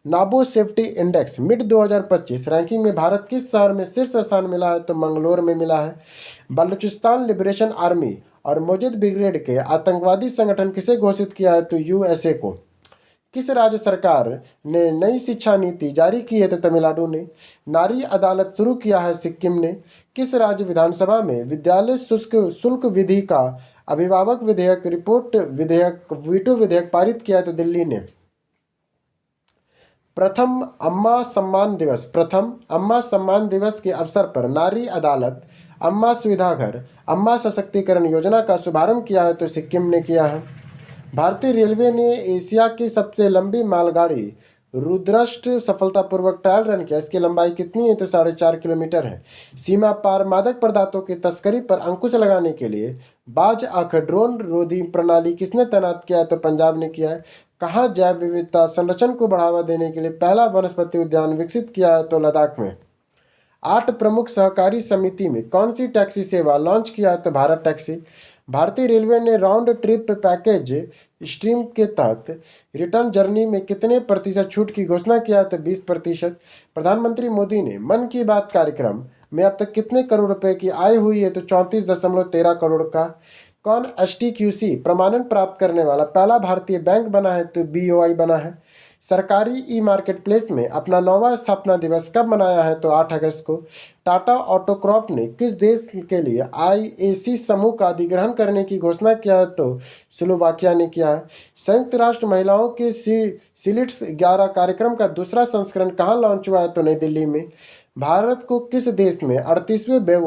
नाबो सेफ्टी इंडेक्स मिड 2025 रैंकिंग में भारत किस शहर में शीर्ष स्थान मिला है? तो मंगलोर में मिला है। बलूचिस्तान लिबरेशन आर्मी और मुजाहिद ब्रिगेड के आतंकवादी संगठन किसे घोषित किया है? तो यूएसए को। किस राज्य सरकार ने नई शिक्षा नीति जारी की है? तो तमिलनाडु ने। नारी अदालत शुरू किया है सिक्किम ने। किस राज्य विधानसभा में विद्यालय शुल्क विधि का अभिभावक विधेयक वीटो विधेयक पारित किया है? तो दिल्ली ने। प्रथम अम्मा सम्मान दिवस के अवसर पर नारी अदालत, अम्मा सुविधा घर, अम्मा सशक्तिकरण योजना का शुभारंभ किया है तो सिक्किम ने किया है। भारतीय रेलवे ने एशिया की सबसे लंबी मालगाड़ी रुद्रष्ट सफलतापूर्वक ट्रायल रन किया। इसकी लंबाई कितनी है? तो 4.5 किलोमीटर है। सीमा पार मादक पदार्थों की तस्करी पर अंकुश लगाने के लिए बाज आंख ड्रोन रोधी प्रणाली किसने तैनात किया है? तो पंजाब ने किया है। कहाँ जैव विविधता संरक्षण को बढ़ावा देने के लिए पहला वनस्पति उद्यान विकसित किया है? तो लद्दाख में। 8 प्रमुख सहकारी समिति में कौन सी टैक्सी सेवा लॉन्च किया है? तो भारत टैक्सी। भारतीय रेलवे ने राउंड ट्रिप पैकेज स्ट्रीम के तहत रिटर्न जर्नी में कितने प्रतिशत छूट की घोषणा किया है? तो 20%। प्रधानमंत्री मोदी ने मन की बात कार्यक्रम में अब तक कितने करोड़ रुपए की आय हुई है? तो 34.13 करोड़ का। कौन HTQC प्रमाणन प्राप्त करने वाला पहला भारतीय बैंक बना है? तो BOI बना है। सरकारी ई मार्केट प्लेस में अपना 9वां स्थापना दिवस कब मनाया है? तो 8 अगस्त को। टाटा ऑटोक्रॉप ने किस देश के लिए IAC समूह का अधिग्रहण करने की घोषणा किया है? तो स्लोवाकिया ने किया है। संयुक्त राष्ट्र महिलाओं के सिलिट्स 11 कार्यक्रम का दूसरा संस्करण कहाँ लॉन्च हुआ है? तो नई दिल्ली में। भारत को किस देश में 38वें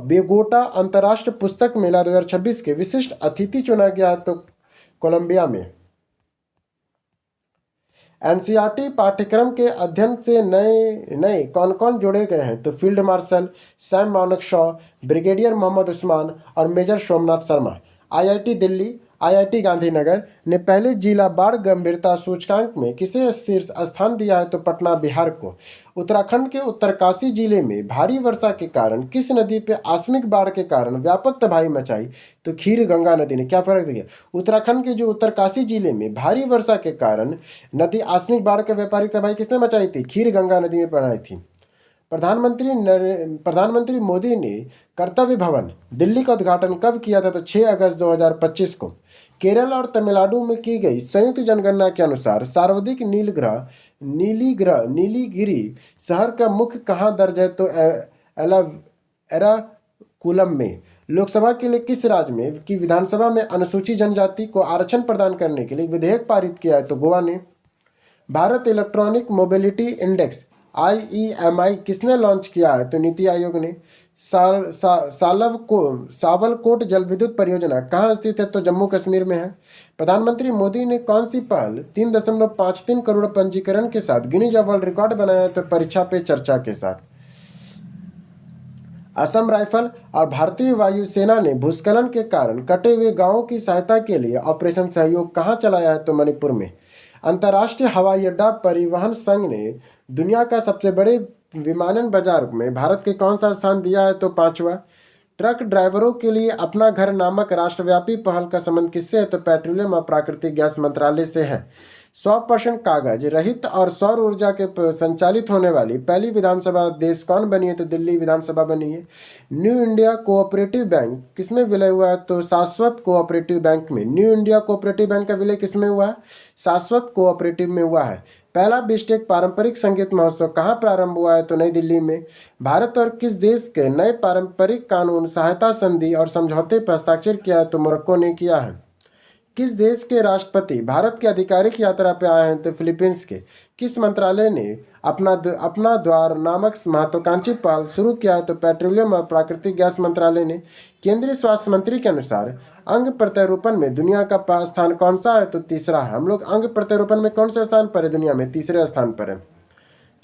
बेगोटा अंतर्राष्ट्रीय पुस्तक मेला 2026 के विशिष्ट अतिथि चुना गया है? तो कोलंबिया में। एनसीईआरटी पाठ्यक्रम के अध्ययन से नए कौन कौन जोड़े गए हैं? तो field marshal Sam Manekshaw, brigadier Mohammad Usman और major Somnath Sharma. IIT Delhi, IIT Gandhinagar ने पहले जिला बाढ़ गंभीरता सूचकांक में किसे शीर्ष स्थान दिया है? तो पटना बिहार को। उत्तराखंड के उत्तरकाशी जिले में भारी वर्षा के कारण किस नदी पे आकस्मिक बाढ़ के कारण व्यापक तबाही मचाई? तो खीर गंगा नदी ने। क्या फर्क दिया? उत्तराखंड के जो उत्तरकाशी जिले में भारी वर्षा के कारण नदी आकस्मिक बाढ़ के व्यापारिक तबाही किसने मचाई थी? खीर गंगा नदी में बनाई थी। प्रधानमंत्री मोदी ने कर्तव्य भवन दिल्ली का उद्घाटन कब किया था? तो 6 अगस्त 2025 को। केरल और तमिलनाडु में की गई संयुक्त जनगणना के अनुसार सर्वाधिक नीलीगिरी शहर का मुख्य कहाँ दर्ज है? तो एराकुलम में। लोकसभा के लिए किस राज्य में की विधानसभा में अनुसूचित जनजाति को आरक्षण प्रदान करने के लिए विधेयक पारित किया है? तो गोवा ने। Bharat electronic mobility index IEMI किसने लॉन्च किया है? तो नीति आयोग ने। सावलकोट जल विद्युत परियोजना कहाँ स्थित है? तो जम्मू कश्मीर में है। प्रधानमंत्री मोदी ने कौन सी पहल 3.53 करोड़ पंजीकरण के साथ गिनीज वर्ल्ड रिकॉर्ड बनाया है? तो परीक्षा पे चर्चा के साथ। असम राइफल और भारतीय वायुसेना ने भूस्खलन के कारण कटे हुए गांवों की सहायता के लिए ऑपरेशन सहयोग कहां चलाया है? तो मणिपुर में। अंतर्राष्ट्रीय हवाई अड्डा परिवहन संघ ने दुनिया का सबसे बड़े विमानन बाजार में भारत के कौन सा स्थान दिया है? तो पांचवा। ट्रक ड्राइवरों के लिए अपना घर नामक राष्ट्रव्यापी पहल का संबंध किससे है? तो पेट्रोलियम और प्राकृतिक गैस मंत्रालय से है। 100% कागज रहित और सौर ऊर्जा के संचालित होने वाली पहली विधानसभा देश कौन बनी है? तो दिल्ली विधानसभा बनी है। न्यू इंडिया कोऑपरेटिव बैंक किसमें विलय हुआ है? तो शाश्वत कोऑपरेटिव बैंक में। न्यू इंडिया कोऑपरेटिव बैंक का विलय किसमें हुआ है? शाश्वत कोऑपरेटिव में हुआ है। पहला बिस्टेक पारंपरिक संगीत महोत्सव कहाँ प्रारंभ हुआ है? तो नई दिल्ली में। भारत और किस देश के नए पारंपरिक कानून सहायता संधि और समझौते पर हस्ताक्षर किया है? तो मोरक्को ने किया है। किस देश के राष्ट्रपति भारत की आधिकारिक यात्रा पर आए हैं? तो फिलीपींस के। किस मंत्रालय ने अपना द्वार नामक महत्वाकांक्षी पहल शुरू किया है? तो पेट्रोलियम और प्राकृतिक गैस मंत्रालय ने। केंद्रीय स्वास्थ्य मंत्री के अनुसार अंग प्रत्यारोपण में दुनिया का स्थान कौन सा है? तो तीसरा है। हम लोग अंग प्रत्यारोपण में कौन से स्थान पर है? दुनिया में तीसरे स्थान पर है।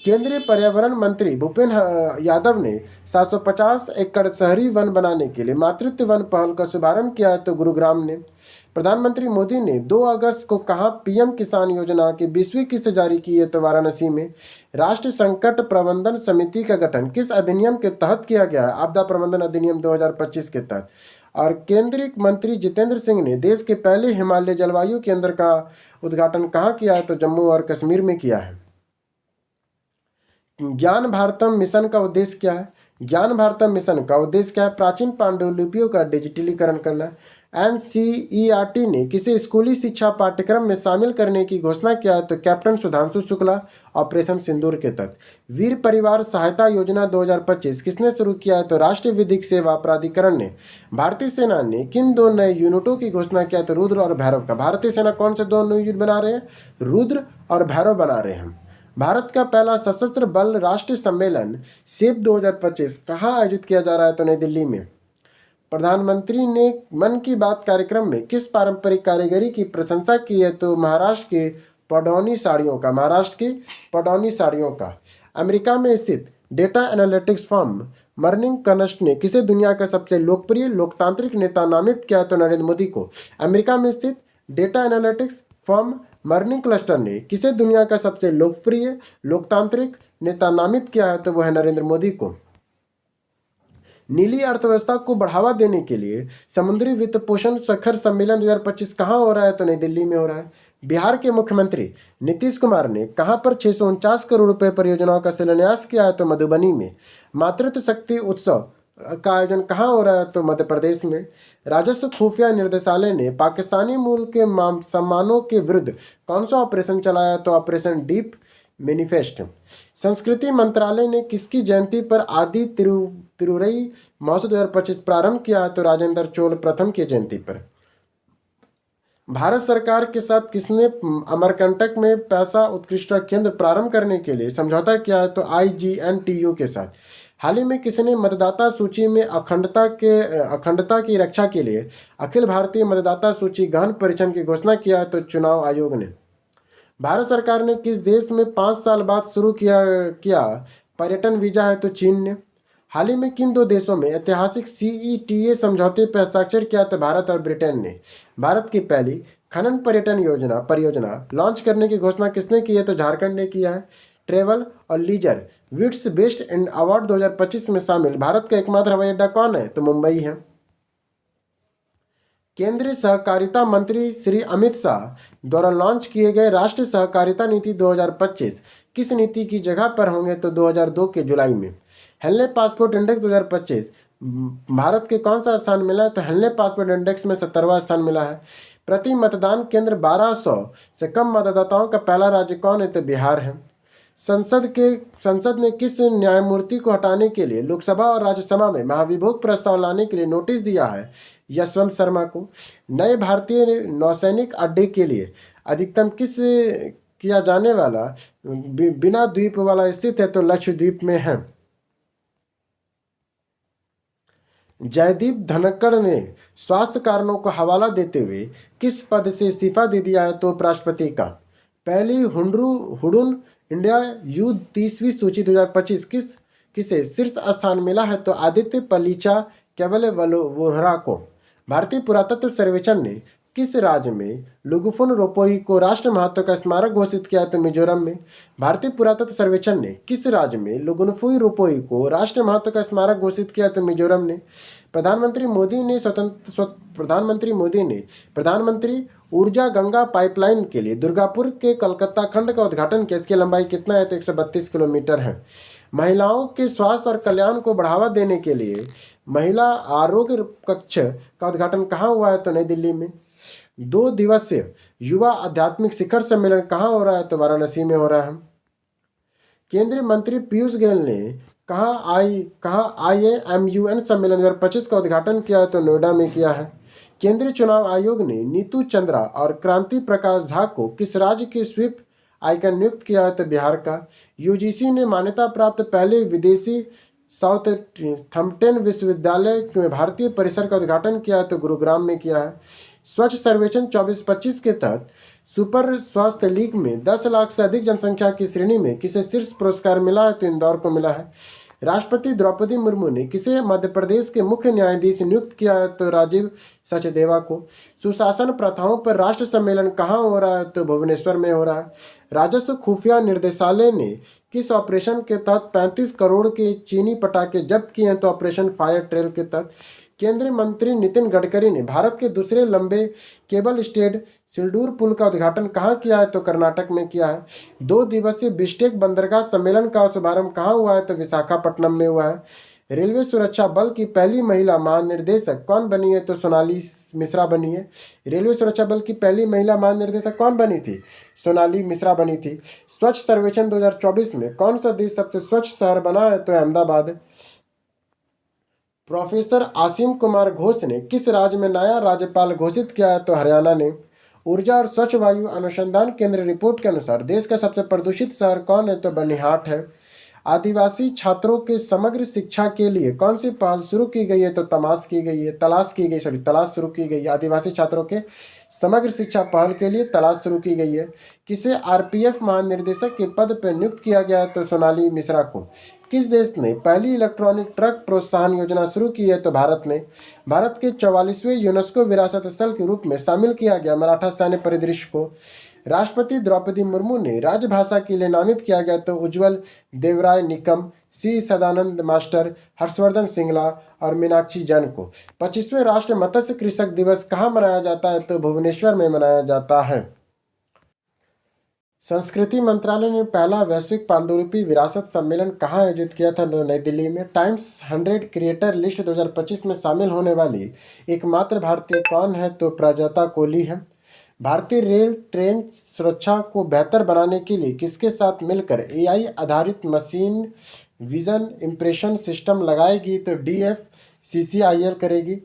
केंद्रीय पर्यावरण मंत्री भूपेंद्र यादव ने 750 एकड़ शहरी वन बनाने के लिए मातृत्व वन पहल का शुभारंभ किया है। तो गुरुग्राम ने। प्रधानमंत्री मोदी ने 2 अगस्त को कहा पीएम किसान योजना की 20वीं किस्त जारी की है? तो वाराणसी में। राष्ट्रीय संकट प्रबंधन समिति का गठन किस अधिनियम के तहत किया गया है? आपदा प्रबंधन अधिनियम 2025 के तहत। और केंद्रीय मंत्री जितेंद्र सिंह ने देश के पहले हिमालय जलवायु केंद्र का उद्घाटन कहाँ किया है? तो जम्मू और कश्मीर में किया है। ज्ञान भारतम मिशन का उद्देश्य क्या है? ज्ञान भारतम मिशन का उद्देश्य क्या है? प्राचीन पांडुलिपियों का डिजिटलीकरण करना। NCERT ने किसे स्कूली शिक्षा पाठ्यक्रम में शामिल करने की घोषणा किया है? तो कैप्टन सुधांशु शुक्ला ऑपरेशन सिंदूर के तहत। वीर परिवार सहायता योजना 2025 किसने शुरू किया है? तो राष्ट्रीय विधिक सेवा प्राधिकरण ने। भारतीय सेना ने किन 2 नए यूनिटों की घोषणा किया? तो रुद्र और भैरव का। भारतीय सेना कौन से 2 नए यूनिट बना रहे हैं? रुद्र और भैरव बना रहे हैं। भारत का पहला सशस्त्र बल राष्ट्रीय सम्मेलन सेप 2025 कहाँ आयोजित किया जा रहा है? तो नई दिल्ली में। प्रधानमंत्री ने मन की बात कार्यक्रम में किस पारंपरिक कारीगरी की प्रशंसा की है? तो महाराष्ट्र के पडौनी साड़ियों का। महाराष्ट्र की पडौनी साड़ियों का। अमेरिका में स्थित डेटा एनालिटिक्स फर्म मर्निंग कनस्ट ने किसे दुनिया का सबसे लोकप्रिय लोकतांत्रिक नेता नामित किया? तो नरेंद्र मोदी को। अमेरिका में स्थित data analytics firm morning cluster ने किसे दुनिया का सबसे लोकप्रिय लोकतांत्रिक नेता नामित किया है? तो वह है नरेंद्र मोदी को। नीली अर्थव्यवस्था को बढ़ावा देने के लिए समुद्री वित्त पोषण शिखर सम्मेलन 2025 कहाँ हो रहा है? तो नई दिल्ली में हो रहा है। बिहार के मुख्यमंत्री नीतीश कुमार ने कहाँ पर 649 करोड़ रुपए परियोजनाओं का शिलान्यास किया है? तो मधुबनी में। मातृत्व शक्ति उत्सव का आयोजन कहाँ हो रहा है? तो मध्य प्रदेश में। राजस्व खुफिया निर्देशालय ने पाकिस्तानी मूल के सम्मानों के विरुद्ध कौन सा ऑपरेशन चलाया? तो ऑपरेशन डीप मैनिफेस्ट। संस्कृति मंत्रालय ने किसकी जयंती पर आदि तिरुरई महोत्सव 2025 प्रारंभ किया? तो राजेंद्र चोल प्रथम की जयंती पर। भारत सरकार के साथ किसने अमरकंटक में पैसा उत्कृष्टता केंद्र प्रारंभ करने के लिए समझौता किया है? तो IGNTU के साथ। हाल ही में किसने मतदाता सूची में अखंडता की रक्षा के लिए अखिल भारतीय मतदाता सूची गहन परीक्षण की घोषणा किया है? तो चुनाव आयोग ने। भारत सरकार ने किस देश में 5 साल बाद शुरू किया पर्यटन वीजा है? तो चीन ने। हाल ही में किन 2 देशों में ऐतिहासिक CETA समझौते पर हस्ताक्षर किया? तो भारत और ब्रिटेन ने। भारत की पहली खनन पर्यटन परियोजना लॉन्च करने की घोषणा किसने की है? तो झारखंड ने किया है। ट्रेवल और लीजर विट्स बेस्ट इन अवार्ड 2025 में शामिल भारत का एकमात्र हवाई अड्डा कौन है? तो मुंबई है। केंद्रीय सहकारिता मंत्री श्री अमित शाह द्वारा लॉन्च किए गए राष्ट्रीय सहकारिता नीति 2025 किस नीति की जगह पर होंगे? तो 2002 के जुलाई में। हेनले पासपोर्ट इंडेक्स 2025 भारत के कौन सा स्थान मिला है? तो हेनले पासपोर्ट इंडेक्स में 70वां स्थान मिला है। प्रति मतदान केंद्र 1200 से कम मतदाताओं का पहला राज्य कौन है? तो बिहार है। संसद ने किस न्यायमूर्ति को हटाने के लिए लोकसभा और राज्यसभा में महाभियोग प्रस्ताव लाने के लिए नोटिस दिया है? यशवंत शर्मा को। नए भारतीय नौसैनिक अड्डे के लिए अधिकतम किया जाने वाला बिना द्वीप वाला स्थित है तो लक्षद्वीप में है। जयदीप धनखड़ ने स्वास्थ्य कारणों का हवाला देते हुए किस पद से इस्तीफा दे दिया है तो उपराष्ट्रपति का। पहली हुडुन इंडिया यूथ 30वीं सूची 2025 किसे शीर्ष स्थान मिला है तो आदित्य पलीचा केवल वोहरा को। भारतीय पुरातत्व सर्वेक्षण ने किस राज्य में लुगुफुन रोपोई को राष्ट्र महत्व का स्मारक घोषित किया तो मिजोरम में। भारतीय पुरातत्व सर्वेक्षण ने किस राज्य में लुगुनफुई रोपोई को राष्ट्र महत्व का स्मारक घोषित किया तो मिजोरम ने। प्रधानमंत्री मोदी ने प्रधानमंत्री ऊर्जा गंगा पाइपलाइन के लिए दुर्गापुर के कलकत्ता खंड का उद्घाटन किया। इसकी लंबाई कितना है तो 132 किलोमीटर है। महिलाओं के स्वास्थ्य और कल्याण को बढ़ावा देने के लिए महिला आरोग्य कक्ष का उद्घाटन कहाँ हुआ है तो नई दिल्ली में। 2 दिवसीय युवा आध्यात्मिक शिखर सम्मेलन कहाँ हो रहा है तो वाराणसी में हो रहा है। केंद्रीय मंत्री पीयूष गोयल ने कहाँ IAMUN सम्मेलन 2025 का उद्घाटन किया है तो नोएडा में किया है। केंद्रीय चुनाव आयोग ने नीतू चंद्रा और क्रांति प्रकाश झा को किस राज्य के स्वीप आइकन नियुक्त किया है तो बिहार का। यूजीसी ने मान्यता प्राप्त पहले विदेशी साउथम्पटन विश्वविद्यालय में भारतीय परिसर का उद्घाटन किया है तो गुरुग्राम में किया है। स्वच्छ सर्वेक्षण 24-25 के तहत सुपर स्वास्थ्य लीग में 10 लाख से अधिक जनसंख्या की श्रेणी में किसे शीर्ष पुरस्कार मिला है तो इंदौर को मिला है। राष्ट्रपति द्रौपदी मुर्मू ने किसे मध्य प्रदेश के मुख्य न्यायाधीश नियुक्त किया है तो राजीव सचदेवा को। सुशासन प्रथाओं पर राष्ट्र सम्मेलन कहाँ हो रहा है तो भुवनेश्वर में हो रहा है। राजस्व खुफिया निर्देशालय ने किस ऑपरेशन के तहत 35 करोड़ के चीनी पटाखे जब्त किए हैं तो ऑपरेशन फायर ट्रेल के तहत। केंद्रीय मंत्री नितिन गडकरी ने भारत के दूसरे लंबे केबल स्टेड सिलडूर पुल का उद्घाटन कहाँ किया है तो कर्नाटक में किया है। 2 दिवसीय बिश्केक बंदरगाह सम्मेलन का शुभारंभ कहाँ हुआ है तो विशाखापट्टनम में हुआ है। रेलवे सुरक्षा बल की पहली महिला महानिर्देशक कौन बनी है तो सोनाली मिश्रा बनी है। रेलवे सुरक्षा बल की पहली महिला महानिर्देशक कौन बनी थी? सोनाली मिश्रा बनी थी। स्वच्छ सर्वेक्षण 2024 में कौन सा देश सबसे स्वच्छ शहर बना है तो अहमदाबाद। प्रोफेसर आसिम कुमार घोष ने किस राज्य में नया राज्यपाल घोषित किया है तो हरियाणा ने। ऊर्जा और स्वच्छ वायु अनुसंधान केंद्र रिपोर्ट के अनुसार देश का सबसे प्रदूषित शहर कौन है तो बनिहाट है। आदिवासी छात्रों के समग्र शिक्षा के लिए कौन सी पहल शुरू की गई है तो तलाश शुरू की गई है। आदिवासी छात्रों के समग्र शिक्षा पहल के लिए तलाश शुरू की गई है। किसे आरपीएफ महानिर्देशक के पद पर नियुक्त किया गया है तो सोनाली मिश्रा को। किस देश ने पहली इलेक्ट्रॉनिक ट्रक प्रोत्साहन योजना शुरू की है तो भारत ने। भारत के 44वें यूनेस्को विरासत स्थल के रूप में शामिल किया गया मराठा सैन्य परिदृश्य को। राष्ट्रपति द्रौपदी मुर्मू ने राजभाषा के लिए नामित किया गया तो उज्ज्वल देवराय निकम, सी सदानंद मास्टर, हर्षवर्धन सिंगला और मीनाक्षी जैन को। 25वें राष्ट्रीय मत्स्य कृषक दिवस कहाँ मनाया जाता है तो भुवनेश्वर में मनाया जाता है। संस्कृति मंत्रालय ने पहला वैश्विक पांडुलिपि विरासत सम्मेलन कहाँ आयोजित किया था तो नई दिल्ली में। टाइम्स 100 क्रिएटर लिस्ट 2025 में शामिल होने वाली एकमात्र भारतीय कौन है तो प्रजाता कोहली है। भारतीय रेल ट्रेन सुरक्षा को बेहतर बनाने के लिए किसके साथ मिलकर AI आधारित मशीन विजन इंप्रेशन सिस्टम लगाएगी तो DFCCIL करेगी।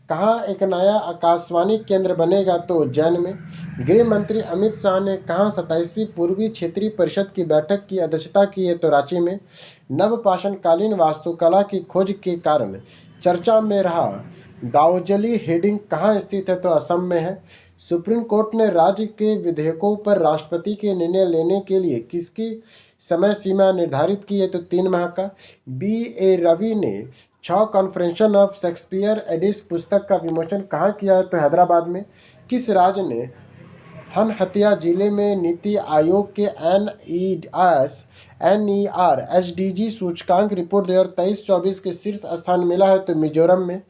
कहाँ एक नया आकाशवाणी केंद्र बनेगा तो उज्जैन में। गृह मंत्री अमित शाह ने कहाँ 27वीं पूर्वी क्षेत्रीय परिषद की बैठक की अध्यक्षता की है तो रांची में। नवपाषाणकालीन वास्तुकला की खोज के कारण चर्चा में रहा दाओजली हेडिंग कहाँ स्थित है तो असम में है। सुप्रीम कोर्ट ने राज्य के विधेयकों पर राष्ट्रपति के निर्णय लेने के लिए किसकी समय सीमा निर्धारित की है तो 3 माह का। BA रवि ने 6 कॉन्फ्रेंशन ऑफ शेक्सपियर एडिस पुस्तक का विमोचन कहाँ किया है तो हैदराबाद में। किस राज्य ने हनहतिया जिले में नीति आयोग के NER SDG सूचकांक रिपोर्ट 2023-24 के शीर्ष स्थान मिला है तो मिजोरम में।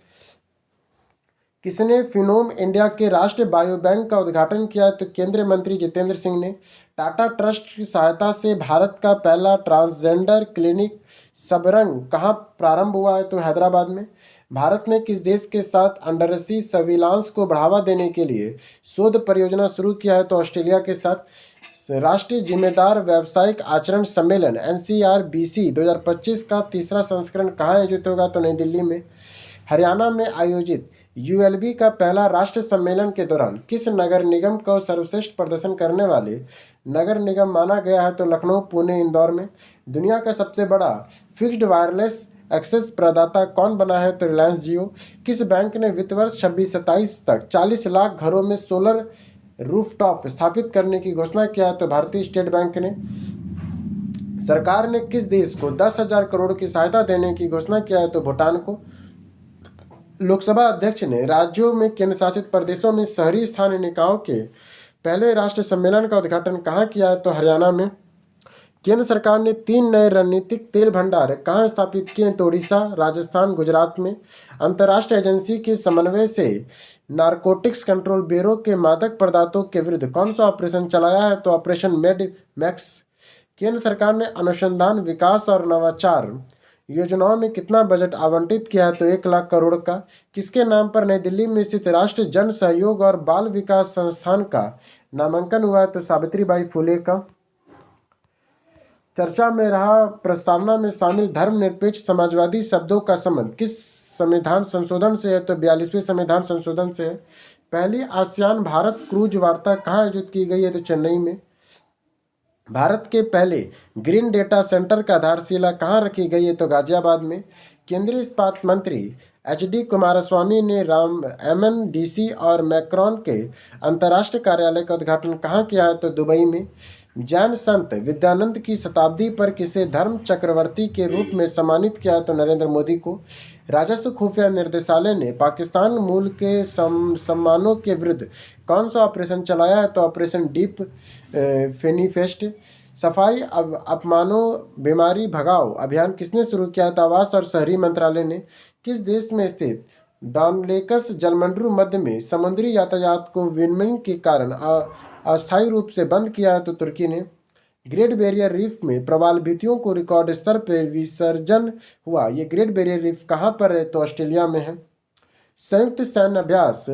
किसने फिनोम इंडिया के राष्ट्रीय बायो बैंक का उद्घाटन किया तो केंद्रीय मंत्री जितेंद्र सिंह ने। टाटा ट्रस्ट की सहायता से भारत का पहला ट्रांसजेंडर क्लिनिक सबरंग कहाँ प्रारंभ हुआ है तो हैदराबाद में। भारत ने किस देश के साथ अंडरसी सर्विलांस को बढ़ावा देने के लिए शोध परियोजना शुरू किया है तो ऑस्ट्रेलिया के साथ। राष्ट्रीय जिम्मेदार व्यावसायिक आचरण सम्मेलन NCRBC 2025 का तीसरा संस्करण कहाँ आयोजित होगा तो नई दिल्ली में। हरियाणा में आयोजित यूएलबी का पहला राष्ट्रीय सम्मेलन के दौरान किस नगर निगम को सर्वश्रेष्ठ प्रदर्शन करने वाले नगर निगम माना गया है? तो लखनऊ, पुणे, इंदौर में। दुनिया का सबसे बड़ा फिक्स्ड वायरलेस एक्सेस प्रदाता कौन बना है? तो रिलायंस जियो। किस बैंक ने वित्त वर्ष 26-27 तक 40 लाख घरों में सोलर रूफटॉप स्थापित करने की घोषणा किया है? तो भारतीय स्टेट बैंक ने। सरकार ने किस देश को 10,000 करोड़ की सहायता देने की घोषणा किया है? तो भूटान को। लोकसभा अध्यक्ष ने राज्यों में केंद्र शासित प्रदेशों में शहरी स्थानीय निकायों के पहले राष्ट्रीय सम्मेलन का उद्घाटन कहाँ किया है? तो हरियाणा में। केंद्र सरकार ने 3 नए रणनीतिक तेल भंडार कहाँ स्थापित किए? तो उड़ीसा, राजस्थान, गुजरात में। अंतर्राष्ट्रीय एजेंसी के समन्वय से नारकोटिक्स कंट्रोल ब्यूरो के मादक पदार्थों के विरुद्ध कौन सा ऑपरेशन चलाया है? तो ऑपरेशन मेड मैक्स। केंद्र सरकार ने अनुसंधान, विकास और नवाचार योजनाओं में कितना बजट आवंटित किया है? तो 1 लाख करोड़ का। किसके नाम पर नई दिल्ली में स्थित राष्ट्रीय जन सहयोग और बाल विकास संस्थान का नामांकन हुआ है? तो सावित्रीबाई फुले का। चर्चा में रहा प्रस्तावना में शामिल धर्मनिरपेक्ष समाजवादी शब्दों का संबंध किस संविधान संशोधन से है? तो 42वें संविधान संशोधन से है। पहली आसियान भारत क्रूज वार्ता कहाँ आयोजित की गई है? तो चेन्नई में। भारत के पहले ग्रीन डेटा सेंटर का आधारशिला कहाँ रखी गई है? तो गाजियाबाद में। केंद्रीय इस्पात मंत्री एच.डी. कुमारस्वामी ने एमएनडीसी और मैक्रॉन के अंतर्राष्ट्रीय कार्यालय का उद्घाटन कहाँ किया है? तो दुबई में। जैन संत विद्यानंद की शताब्दी पर किसे धर्म चक्रवर्ती के रूप में सम्मानित किया? तो नरेंद्र मोदी को। राजस्व खुफिया निर्देशालय ने पाकिस्तान मूल के सम्मानों के विरुद्ध कौन सा ऑपरेशन चलाया है? तो ऑपरेशन डीप फेनीफेस्ट। सफाई अपमानों बीमारी भगाओ अभियान किसने शुरू किया? था आवास और शहरी मंत्रालय ने। किस देश में स्थित डॉनलेकस जलमंडरू मध्य में समुद्री यातायात को विनिमय के कारण अस्थायी रूप से बंद किया है? तो तुर्की ने। ग्रेट बैरियर रीफ में प्रवाल भित्तियों को रिकॉर्ड स्तर पर विसर्जन हुआ। ये ग्रेट बैरियर रीफ कहाँ पर है? तो ऑस्ट्रेलिया में है। संयुक्त सैन्य अभ्यास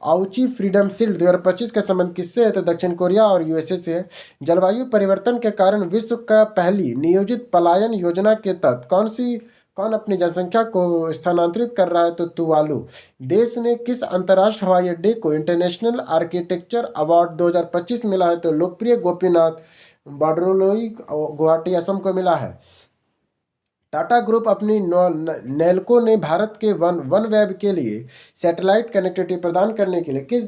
आउची फ्रीडम शील्ड 2025 का संबंध किससे है? तो दक्षिण कोरिया और यूएसए से है। जलवायु परिवर्तन के कारण विश्व का पहली नियोजित पलायन योजना के तहत कौन अपनी जनसंख्या को स्थानांतरित कर रहा है? तो तुवालू। देश ने किस अंतर्राष्ट्रीय हवाई अड्डे को इंटरनेशनल आर्किटेक्चर अवार्ड 2025 मिला है? तो लोकप्रिय गोपीनाथ बॉर्डरोलोई गुवाहाटी असम को मिला है। टाटा ग्रुप अपनी नेल्को ने भारत के वन वेब के लिए सैटेलाइट कनेक्टिविटी प्रदान करने के लिए किस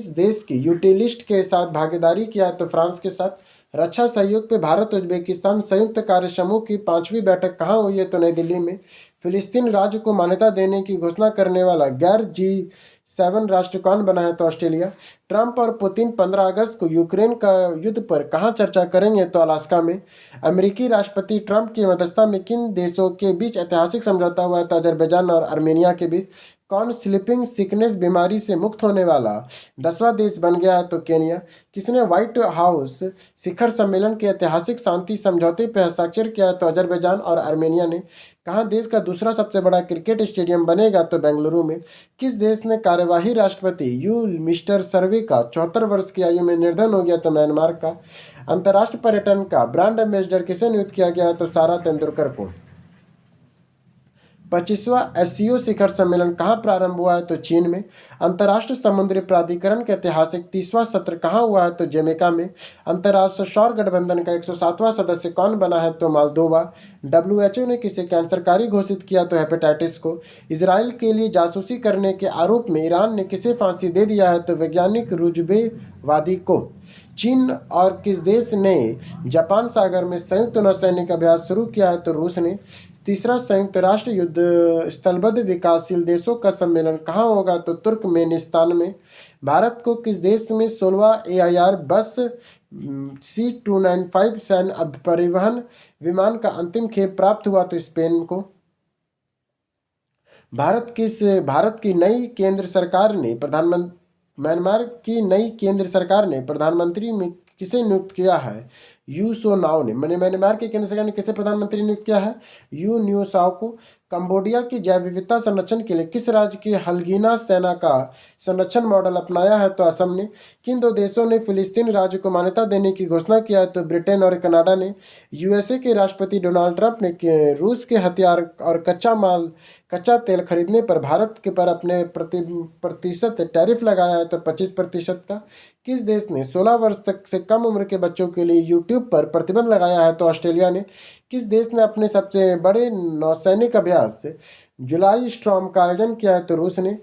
देश की यूटिलिस्ट के साथ भागीदारी किया? तो फ्रांस के साथ। रक्षा सहयोग पे भारत उज्बेकिस्तान संयुक्त कार्य समूह की 5वीं बैठक कहाँ हुई है? तो नई दिल्ली में। फिलिस्तीन राज्य को मान्यता देने की घोषणा करने वाला गैर G7 राष्ट्र कौन बना है? तो ऑस्ट्रेलिया। ट्रंप और पुतिन 15 अगस्त को यूक्रेन का युद्ध पर कहाँ चर्चा करेंगे? तो अलास्का में। अमेरिकी राष्ट्रपति ट्रंप की मध्यस्थता में किन देशों के बीच ऐतिहासिक समझौता हुआ? तो अजरबैजान और आर्मेनिया के बीच। कौन स्लीपिंग सिकनेस बीमारी से मुक्त होने वाला 10वां देश बन गया है? तो केन्या। किसने व्हाइट हाउस शिखर सम्मेलन के ऐतिहासिक शांति समझौते पर हस्ताक्षर किया है? तो अजरबैजान और आर्मेनिया ने। कहाँ देश का दूसरा सबसे बड़ा क्रिकेट स्टेडियम बनेगा? तो बेंगलुरु में। किस देश ने कार्यवाही राष्ट्रपति मिस्टर सर्वे का 74 वर्ष की आयु में निर्धन हो गया? तो म्यांमार का। अंतर्राष्ट्रीय पर्यटन का ब्रांड एम्बेसडर किसे नियुक्त किया गया है? तो सारा तेंदुलकर को। 25वां एससीओ शिखर सम्मेलन कहाँ प्रारंभ हुआ है? तो चीन में। अंतर्राष्ट्रीय समुद्री प्राधिकरण का ऐतिहासिक 30वां सत्र कहाँ हुआ है? तो जमैका में। अंतर्राष्ट्रीय सौर गठबंधन का 107वां सदस्य कौन बना है? तो मालदोवा। WHO ने किसे कैंसरकारी घोषित किया? तो हेपेटाइटिस को। इसराइल के लिए जासूसी करने के आरोप में ईरान ने किसे फांसी दे दिया है? तो वैज्ञानिक रुजबेवादी को। चीन और किस देश ने जापान सागर में संयुक्त नौसैनिक अभ्यास शुरू किया है? तो रूस ने। तीसरा संयुक्त राष्ट्र युद्ध स्थलबद्ध विकासशील देशों का सम्मेलन कहाँ होगा? तो तुर्कमेनिस्तान में। भारत को किस देश में 16वां AIR बस C295 सैन्य परिवहन विमान का अंतिम खेप प्राप्त हुआ? तो स्पेन को। भारत की नई केंद्र सरकार ने म्यांमार की नई केंद्र सरकार ने प्रधानमंत्री में किसे नियुक्त किया है? यू सो नाव ने म्यांमार के केंद्र सरकार ने किसे प्रधानमंत्री नियुक्त किया है? यू न्यू साव को। कंबोडिया की जैव विविधता संरक्षण के लिए किस राज्य की हलगीना सेना का संरक्षण मॉडल अपनाया है? तो असम ने। किन दो देशों ने फिलिस्तीन राज्य को मान्यता देने की घोषणा किया है? तो ब्रिटेन और कनाडा ने। यूएसए के राष्ट्रपति डोनाल्ड ट्रंप ने रूस के हथियार और कच्चा तेल खरीदने पर भारत के पर अपने प्रतिशत टैरिफ लगाया है, तो 25% का। किस देश ने 16 वर्ष तक से कम उम्र के बच्चों के लिए यूट्यूब पर प्रतिबंध लगाया है? तो ऑस्ट्रेलिया ने। किस देश ने अपने सबसे बड़े नौसैनिक अभ्यास जुलाई स्टॉर्म का आयोजन किया है? तो रूस ने।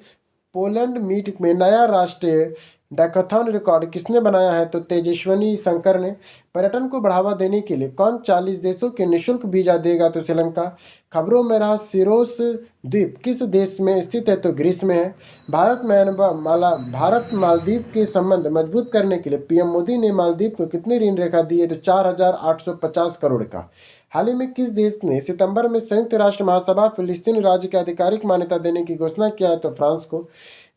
पोलैंड मीट में नया राष्ट्रीय डैकाथॉन रिकॉर्ड किसने बनाया है? तो तेजस्विनी शंकर ने। पर्यटन को बढ़ावा देने के लिए कौन 40 देशों के निःशुल्क वीजा देगा? तो श्रीलंका। खबरों में रहा सिरोस द्वीप किस देश में स्थित है? तो ग्रीस में है। भारत मालदीव के संबंध मजबूत करने के लिए पीएम मोदी ने मालदीव को कितनी ऋण रेखा दी है? तो 4,850 करोड़ का। हाल ही में किस देश ने सितंबर में संयुक्त राष्ट्र महासभा फिलिस्तीन राज्य की आधिकारिक मान्यता देने की घोषणा किया है? तो फ्रांस को।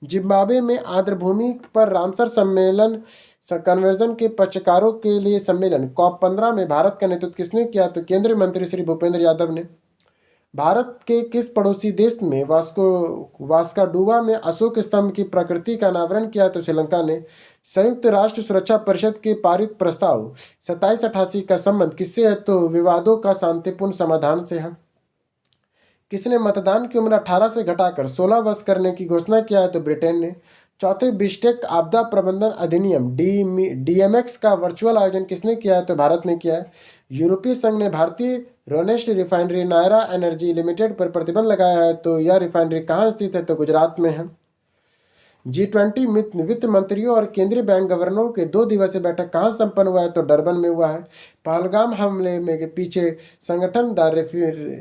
जिम्बाब्वे में आर्द्रभूमि पर रामसर सम्मेलन कन्वेंशन के पक्षकारों के लिए सम्मेलन COP15 में भारत का नेतृत्व किसने किया? तो केंद्रीय मंत्री श्री भूपेंद्र यादव ने। भारत के किस पड़ोसी देश में वास्कोडुगा में अशोक स्तंभ की प्रकृति का अनावरण किया? तो श्रीलंका ने। संयुक्त राष्ट्र सुरक्षा परिषद के पारित प्रस्ताव 2788 का संबंध किससे है? तो विवादों का शांतिपूर्ण समाधान से है। किसने मतदान की उम्र 18 से घटाकर 16 वर्ष करने की घोषणा किया है? तो ब्रिटेन ने। चौथे बिश्केक आपदा प्रबंधन अधिनियम DMX का वर्चुअल आयोजन किसने किया है? तो भारत ने किया है। यूरोपीय संघ ने भारतीय रोनेस्ट रिफाइनरी नायरा एनर्जी लिमिटेड पर प्रतिबंध लगाया है, तो यह रिफाइनरी कहाँ स्थित है? तो गुजरात में है। G20 वित्त मंत्रियों और केंद्रीय बैंक गवर्नरों के 2 दिवसीय बैठक कहाँ संपन्न हुआ है? तो डरबन में हुआ है। पहलगाम हमले में के पीछे संगठन द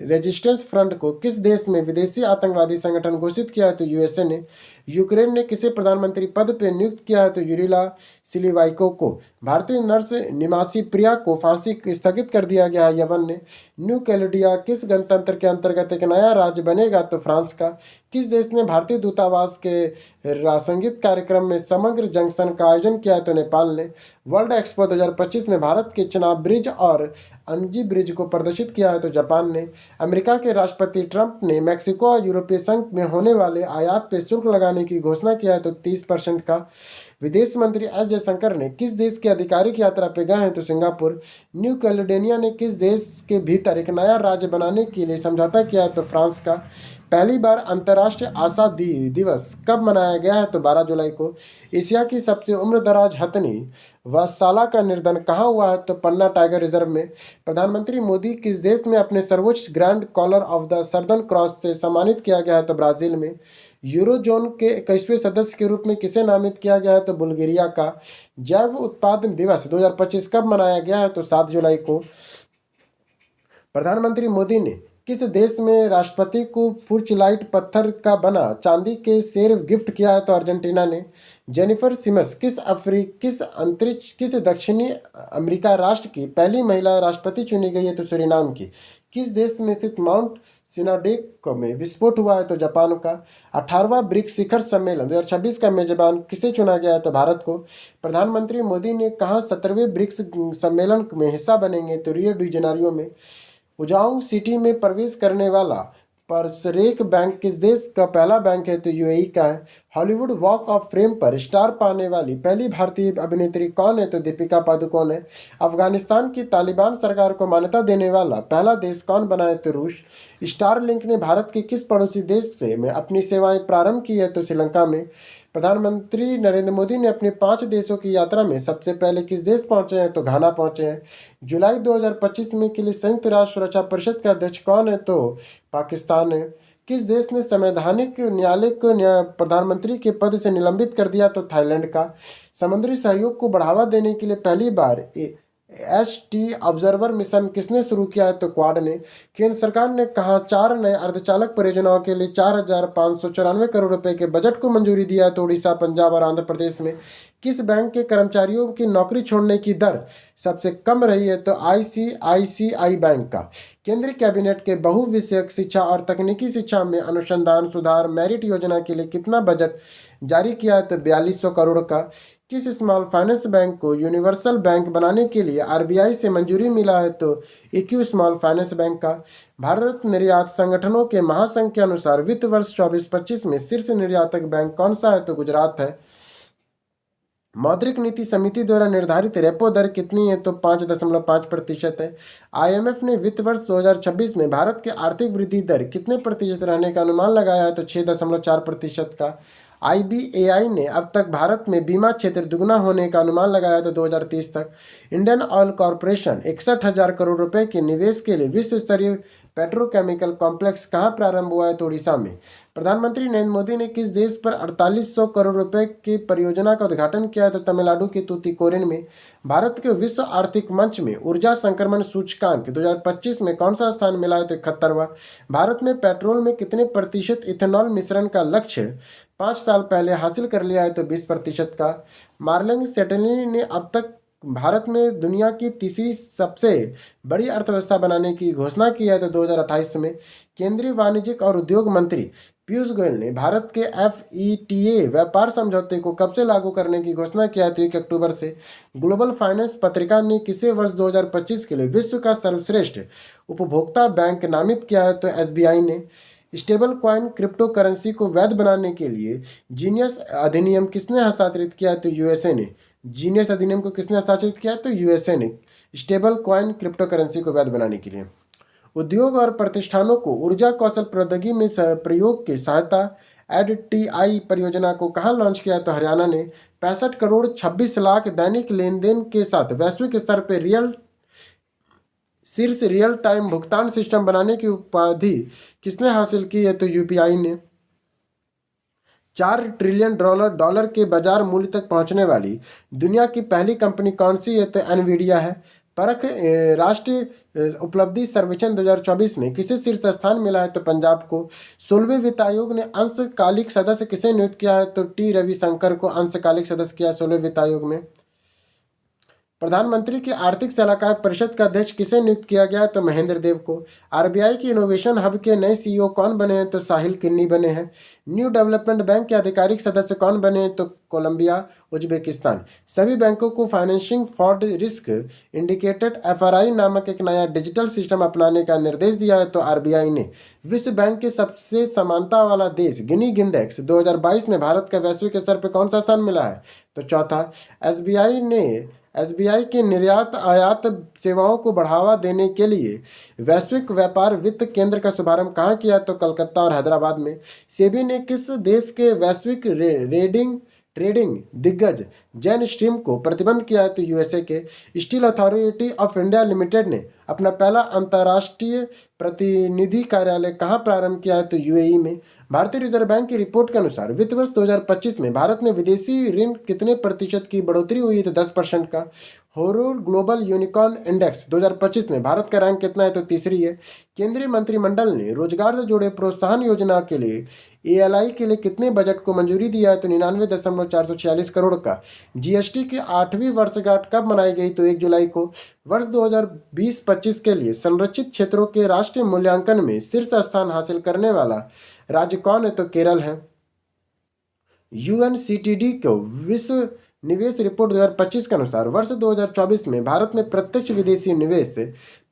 रेजिस्टेंस फ्रंट को किस देश में विदेशी आतंकवादी संगठन घोषित किया है? तो यूएसए ने। यूक्रेन ने किसे प्रधानमंत्री पद पर नियुक्त किया है? तो यूरिला सिलिवाइको को। भारतीय नर्स निमासी प्रिया को फांसी स्थगित कर दिया गया है, यमन ने। न्यू कैलेडोनिया किस गणतंत्र के अंतर्गत एक नया राज्य बनेगा? तो फ्रांस का। किस देश ने भारतीय दूतावास के संगीत कार्यक्रम में समग्र जंक्शन का आयोजन किया है? तो नेपाल ने। वर्ल्ड एक्सपो 2025 में भारत के चेनाब ब्रिज और अंजी ब्रिज को प्रदर्शित किया है, तो जापान ने। अमेरिका के राष्ट्रपति ट्रंप ने मैक्सिको और यूरोपीय संघ में होने वाले आयात पर शुल्क लगाने की घोषणा किया है, तो 30% का। विदेश मंत्री एस जयशंकर ने किस देश की आधिकारिक यात्रा पर गए हैं? तो सिंगापुर। न्यू कैलेडोनिया ने किस देश के भीतर एक नया राज्य बनाने के लिए समझौता किया है? तो फ्रांस का। पहली बार अंतर्राष्ट्रीय आशा दिवस कब मनाया गया है? तो 12 जुलाई को। एशिया की सबसे उम्रदराज हथनी वत्सला का निर्धन कहाँ हुआ है? तो पन्ना टाइगर रिजर्व में। प्रधानमंत्री मोदी किस देश में अपने सर्वोच्च grand collar of the southern cross से सम्मानित किया गया है? तो ब्राजील में। यूरोजोन के 21वें सदस्य के रूप में किसे नामित किया गया है? तो बुल्गारिया का। जैव उत्पादन दिवस 2025 कब मनाया गया है? तो 7 जुलाई को। प्रधानमंत्री मोदी ने किस देश में राष्ट्रपति को फुर्चलाइट पत्थर का बना चांदी के शेर गिफ्ट किया है? तो अर्जेंटीना ने। जेनिफर सिमस किस दक्षिणी अमेरिका राष्ट्र की पहली महिला राष्ट्रपति चुनी गई है? तो सूरीनाम की। किस देश में स्थित माउंट सिनाडेक में विस्फोट हुआ है? तो जापान का। 18वां ब्रिक्स शिखर सम्मेलन 2026 का मेजबान किसे चुना गया है? तो भारत को। प्रधानमंत्री मोदी ने कहा 17वें ब्रिक्स सम्मेलन में हिस्सा बनेंगे? तो रियो डी जेनेरियो में। उजांग सिटी में प्रवेश करने वाला परसरेक बैंक किस देश का पहला बैंक है? तो यूएई का है। हॉलीवुड वॉक ऑफ फेम पर स्टार पाने वाली पहली भारतीय अभिनेत्री कौन है? तो दीपिका पादुकोण है। अफगानिस्तान की तालिबान सरकार को मान्यता देने वाला पहला देश कौन बना है? तो रूस। स्टारलिंक ने भारत के किस पड़ोसी देश से में अपनी सेवाएं प्रारंभ की है? तो श्रीलंका में। प्रधानमंत्री नरेंद्र मोदी ने अपने 5 देशों की यात्रा में सबसे पहले किस देश पहुंचे हैं? तो घाना पहुंचे हैं। जुलाई 2025 में के लिए संयुक्त राष्ट्र सुरक्षा परिषद के अध्यक्ष कौन है? तो पाकिस्तान है। किस देश ने संवैधानिक न्यायालय को प्रधानमंत्री के पद से निलंबित कर दिया? तो थाईलैंड का। समुद्री सहयोग को बढ़ावा देने के लिए पहली बार ST ऑब्जर्वर मिशन किसने शुरू किया है? तो क्वाड ने। केंद्र सरकार ने कहा 4 नए अर्धचालक परियोजनाओं के लिए 4,594 करोड़ रुपए के बजट को मंजूरी दिया है, तो उड़ीसा, पंजाब और आंध्र प्रदेश में। किस बैंक के कर्मचारियों की नौकरी छोड़ने की दर सबसे कम रही है? तो आईसीआईसीआई बैंक का। केंद्रीय कैबिनेट के बहुविषयक शिक्षा और तकनीकी शिक्षा में अनुसंधान सुधार मेरिट योजना के लिए कितना बजट जारी किया है? तो 4200 करोड़ का। किस स्मॉल फाइनेंस बैंक को यूनिवर्सल बैंक बनाने के लिए आरबीआई से मंजूरी मिला है? तो इक्यू स्मॉल फाइनेंस बैंक का। भारत निर्यात संगठनों के महासंघ के अनुसार वित्त वर्ष 24-25 में शीर्ष निर्यातक बैंक कौन सा है? तो गुजरात है। मौद्रिक नीति समिति द्वारा निर्धारित रेपो दर कितनी है? तो 5.5% है। आईएमएफ ने वित्त वर्ष 2026 में भारत की आर्थिक वृद्धि दर कितने प्रतिशत रहने का अनुमान लगाया है? तो 6.4% का। आईबीएआई ने अब तक भारत में बीमा क्षेत्र दुगना होने का अनुमान लगाया था 2030 तक। इंडियन ऑयल कॉरपोरेशन 61,000 करोड़ रुपए के निवेश के लिए विश्व स्तरीय पेट्रोकेमिकल कॉम्प्लेक्स कहाँ प्रारंभ हुआ है? तो उड़ीसा में। प्रधानमंत्री नरेंद्र मोदी ने किस देश पर 4800 करोड़ रुपए की परियोजना का उद्घाटन किया है? तो तमिलनाडु के तूतीकोरिन में। भारत के विश्व आर्थिक मंच में ऊर्जा संक्रमण सूचकांक 2025 में कौन सा स्थान मिला है? तो 71वां। भारत में पेट्रोल में कितने प्रतिशत इथेनॉल मिश्रण का लक्ष्य 5 साल पहले हासिल कर लिया है? तो 20% का। मार्लिन सेटनी ने अब तक भारत में दुनिया की तीसरी सबसे बड़ी अर्थव्यवस्था बनाने की घोषणा की है तो 2028 में। केंद्रीय वाणिज्यिक और उद्योग मंत्री पीयूष गोयल ने भारत के एफईटीए व्यापार समझौते को कब से लागू करने की घोषणा किया है? तो 1 अक्टूबर से। ग्लोबल फाइनेंस पत्रिका ने किसे वर्ष 2025 के लिए विश्व का सर्वश्रेष्ठ उपभोक्ता बैंक नामित किया है? तो एसबीआई ने। स्टेबल कॉइन क्रिप्टो करेंसी को वैध बनाने के लिए जीनियस अधिनियम किसने हस्ताक्षरित किया है? तो यूएसए ने। जीनियस अधिनियम को किसने हस्ताक्षरित किया है? तो यूएसए ने, स्टेबल कॉइन क्रिप्टो करेंसी को वैध बनाने के लिए। उद्योग और प्रतिष्ठानों को ऊर्जा कौशल प्रौद्योगिकी में प्रयोग की सहायता एडटीआई परियोजना को कहाँ लॉन्च किया? तो हरियाणा ने। 65 करोड़ 26 लाख दैनिक लेन देन के साथ वैश्विक स्तर पर शीर्ष रियल टाइम भुगतान सिस्टम बनाने की उपाधि किसने हासिल की है? तो यूपीआई ने। 4 ट्रिलियन डॉलर के बाजार मूल्य तक पहुंचने वाली दुनिया की पहली कंपनी कौन सी है? तो एनवीडिया है। परख राष्ट्रीय उपलब्धि सर्वेक्षण 2024 में किसे शीर्ष स्थान मिला है? तो पंजाब को। 16वें वित्त आयोग ने अंशकालिक सदस्य किसे नियुक्त किया है? तो टी रविशंकर को अंशकालिक सदस्य किया 16वें वित्त आयोग में। प्रधानमंत्री की आर्थिक सलाहकार परिषद का अध्यक्ष किसे नियुक्त किया गया है? तो महेंद्र देव को। आरबीआई की इनोवेशन हब के नए सीईओ कौन बने हैं? तो साहिल किन्नी बने हैं। न्यू डेवलपमेंट बैंक के आधिकारिक सदस्य कौन बने हैं? तो कोलंबिया उज्बेकिस्तान। सभी बैंकों को financing fraud risk indicated FRI नामक एक नया डिजिटल सिस्टम अपनाने का निर्देश दिया है तो आरबीआई ने। विश्व बैंक के सबसे समानता वाला देश गिनी गिंडेक्स 2022 में भारत का वैश्विक स्तर पर कौन सा स्थान मिला है? तो चौथा। एसबीआई के निर्यात आयात सेवाओं को बढ़ावा देने के लिए वैश्विक व्यापार वित्त केंद्र का शुभारंभ कहाँ किया? तो कलकत्ता और हैदराबाद में। सेबी ने किस देश के वैश्विक ट्रेडिंग दिग्गज जैन स्ट्रीम को प्रतिबंध किया है? तो यूएसए के। Steel authority of India limited ने अपना पहला अंतर्राष्ट्रीय प्रतिनिधि कार्यालय कहाँ प्रारंभ किया है? तो यूएई में। भारतीय रिजर्व बैंक की रिपोर्ट के अनुसार वित्त वर्ष 2025 में भारत में विदेशी ऋण कितने प्रतिशत की बढ़ोतरी हुई है? तो 10% का। होरूर ग्लोबल यूनिकॉर्न इंडेक्स 2025 में भारत का रैंक कितना है? तो तीसरी है। केंद्रीय मंत्रिमंडल ने रोजगार से जुड़े प्रोत्साहन योजना के लिए एएलआई के लिए कितने बजट को मंजूरी दिया है? तो 99.446 करोड़ का। जीएसटी की 8वीं वर्षगांठ कब मनाई गई? तो 1 जुलाई को। वर्ष 2020-25 के लिए संरक्षित क्षेत्रों के राष्ट्रीय मूल्यांकन में शीर्ष स्थान हासिल करने वाला राज्य कौन है? तो केरल है। यूएनसीटीडी को विश्व निवेश रिपोर्ट 2025 के अनुसार वर्ष 2024 में भारत में प्रत्यक्ष विदेशी निवेश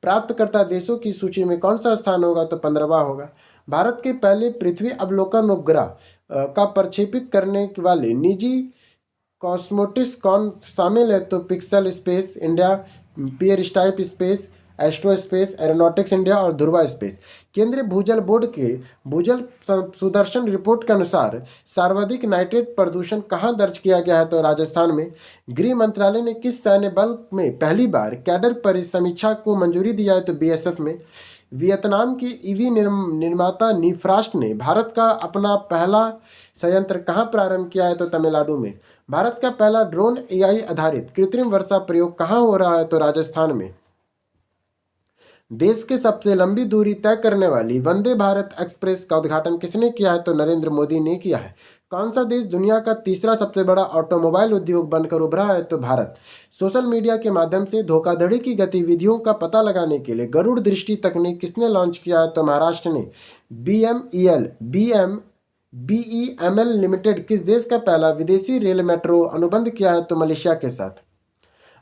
प्राप्तकर्ता देशों की सूची में कौन सा स्थान होगा? तो 15वां होगा। भारत के पहले पृथ्वी अवलोकन उपग्रह का प्रक्षेपित करने वाले निजी कॉस्मोटिस कौन शामिल है? तो पिक्सल स्पेस इंडिया, पियर स्टाइप space, Astro space, aeronautics India और ध्रुवा स्पेस। केंद्रीय भूजल बोर्ड के भूजल सुदर्शन रिपोर्ट के अनुसार सर्वाधिक नाइट्रेट प्रदूषण कहाँ दर्ज किया गया है? तो राजस्थान में। गृह मंत्रालय ने किस सैन्य बल में पहली बार कैडर परिसमीक्षा को मंजूरी दिया है? तो बीएसएफ में। वियतनाम की ईवी निर्माता निफ्रास्ट ने भारत का अपना पहला संयंत्र कहाँ प्रारंभ किया है? तो तमिलनाडु में। भारत का पहला ड्रोन एआई आधारित कृत्रिम वर्षा प्रयोग कहाँ हो रहा है? तो राजस्थान में। देश के सबसे लंबी दूरी तय करने वाली वंदे भारत एक्सप्रेस का उद्घाटन किसने किया है? तो नरेंद्र मोदी ने किया है। कौन सा देश दुनिया का तीसरा सबसे बड़ा ऑटोमोबाइल उद्योग बनकर उभरा है? तो भारत। सोशल मीडिया के माध्यम से धोखाधड़ी की गतिविधियों का पता लगाने के लिए गरुड़ दृष्टि तकनीक किसने लॉन्च किया है? तो महाराष्ट्र ने। बीएमईएल लिमिटेड किस देश का पहला विदेशी रेल मेट्रो अनुबंध किया है? तो मलेशिया के साथ।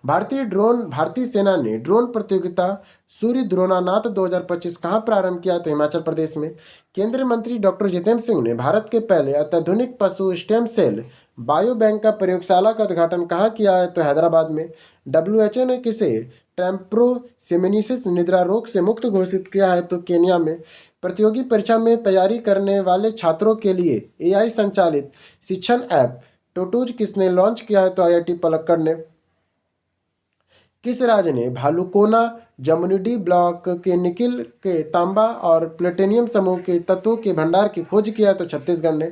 भारतीय सेना ने ड्रोन प्रतियोगिता सूर्य द्रोणानाथ 2025 कहाँ प्रारंभ किया? तो हिमाचल प्रदेश में। केंद्रीय मंत्री डॉक्टर जितेंद्र सिंह ने भारत के पहले अत्याधुनिक पशु स्टेम सेल बायो बैंक का प्रयोगशाला का उद्घाटन कहाँ किया है? तो हैदराबाद में। डब्ल्यूएचओ ने किसे ट्रैम्प्रोसिमेनिसिस निद्रा रोग से मुक्त घोषित किया है? तो केन्या में। प्रतियोगी परीक्षा में तैयारी करने वाले छात्रों के लिए एआई संचालित शिक्षण ऐप टोटूज किसने लॉन्च किया है? तो आईआईटी पलक्कड़ ने। किस राज्य ने भालुकोना जमुनिडी ब्लॉक के निकिल के तांबा और प्लेटिनियम समूह के तत्वों के भंडार की खोज किया? तो छत्तीसगढ़ ने।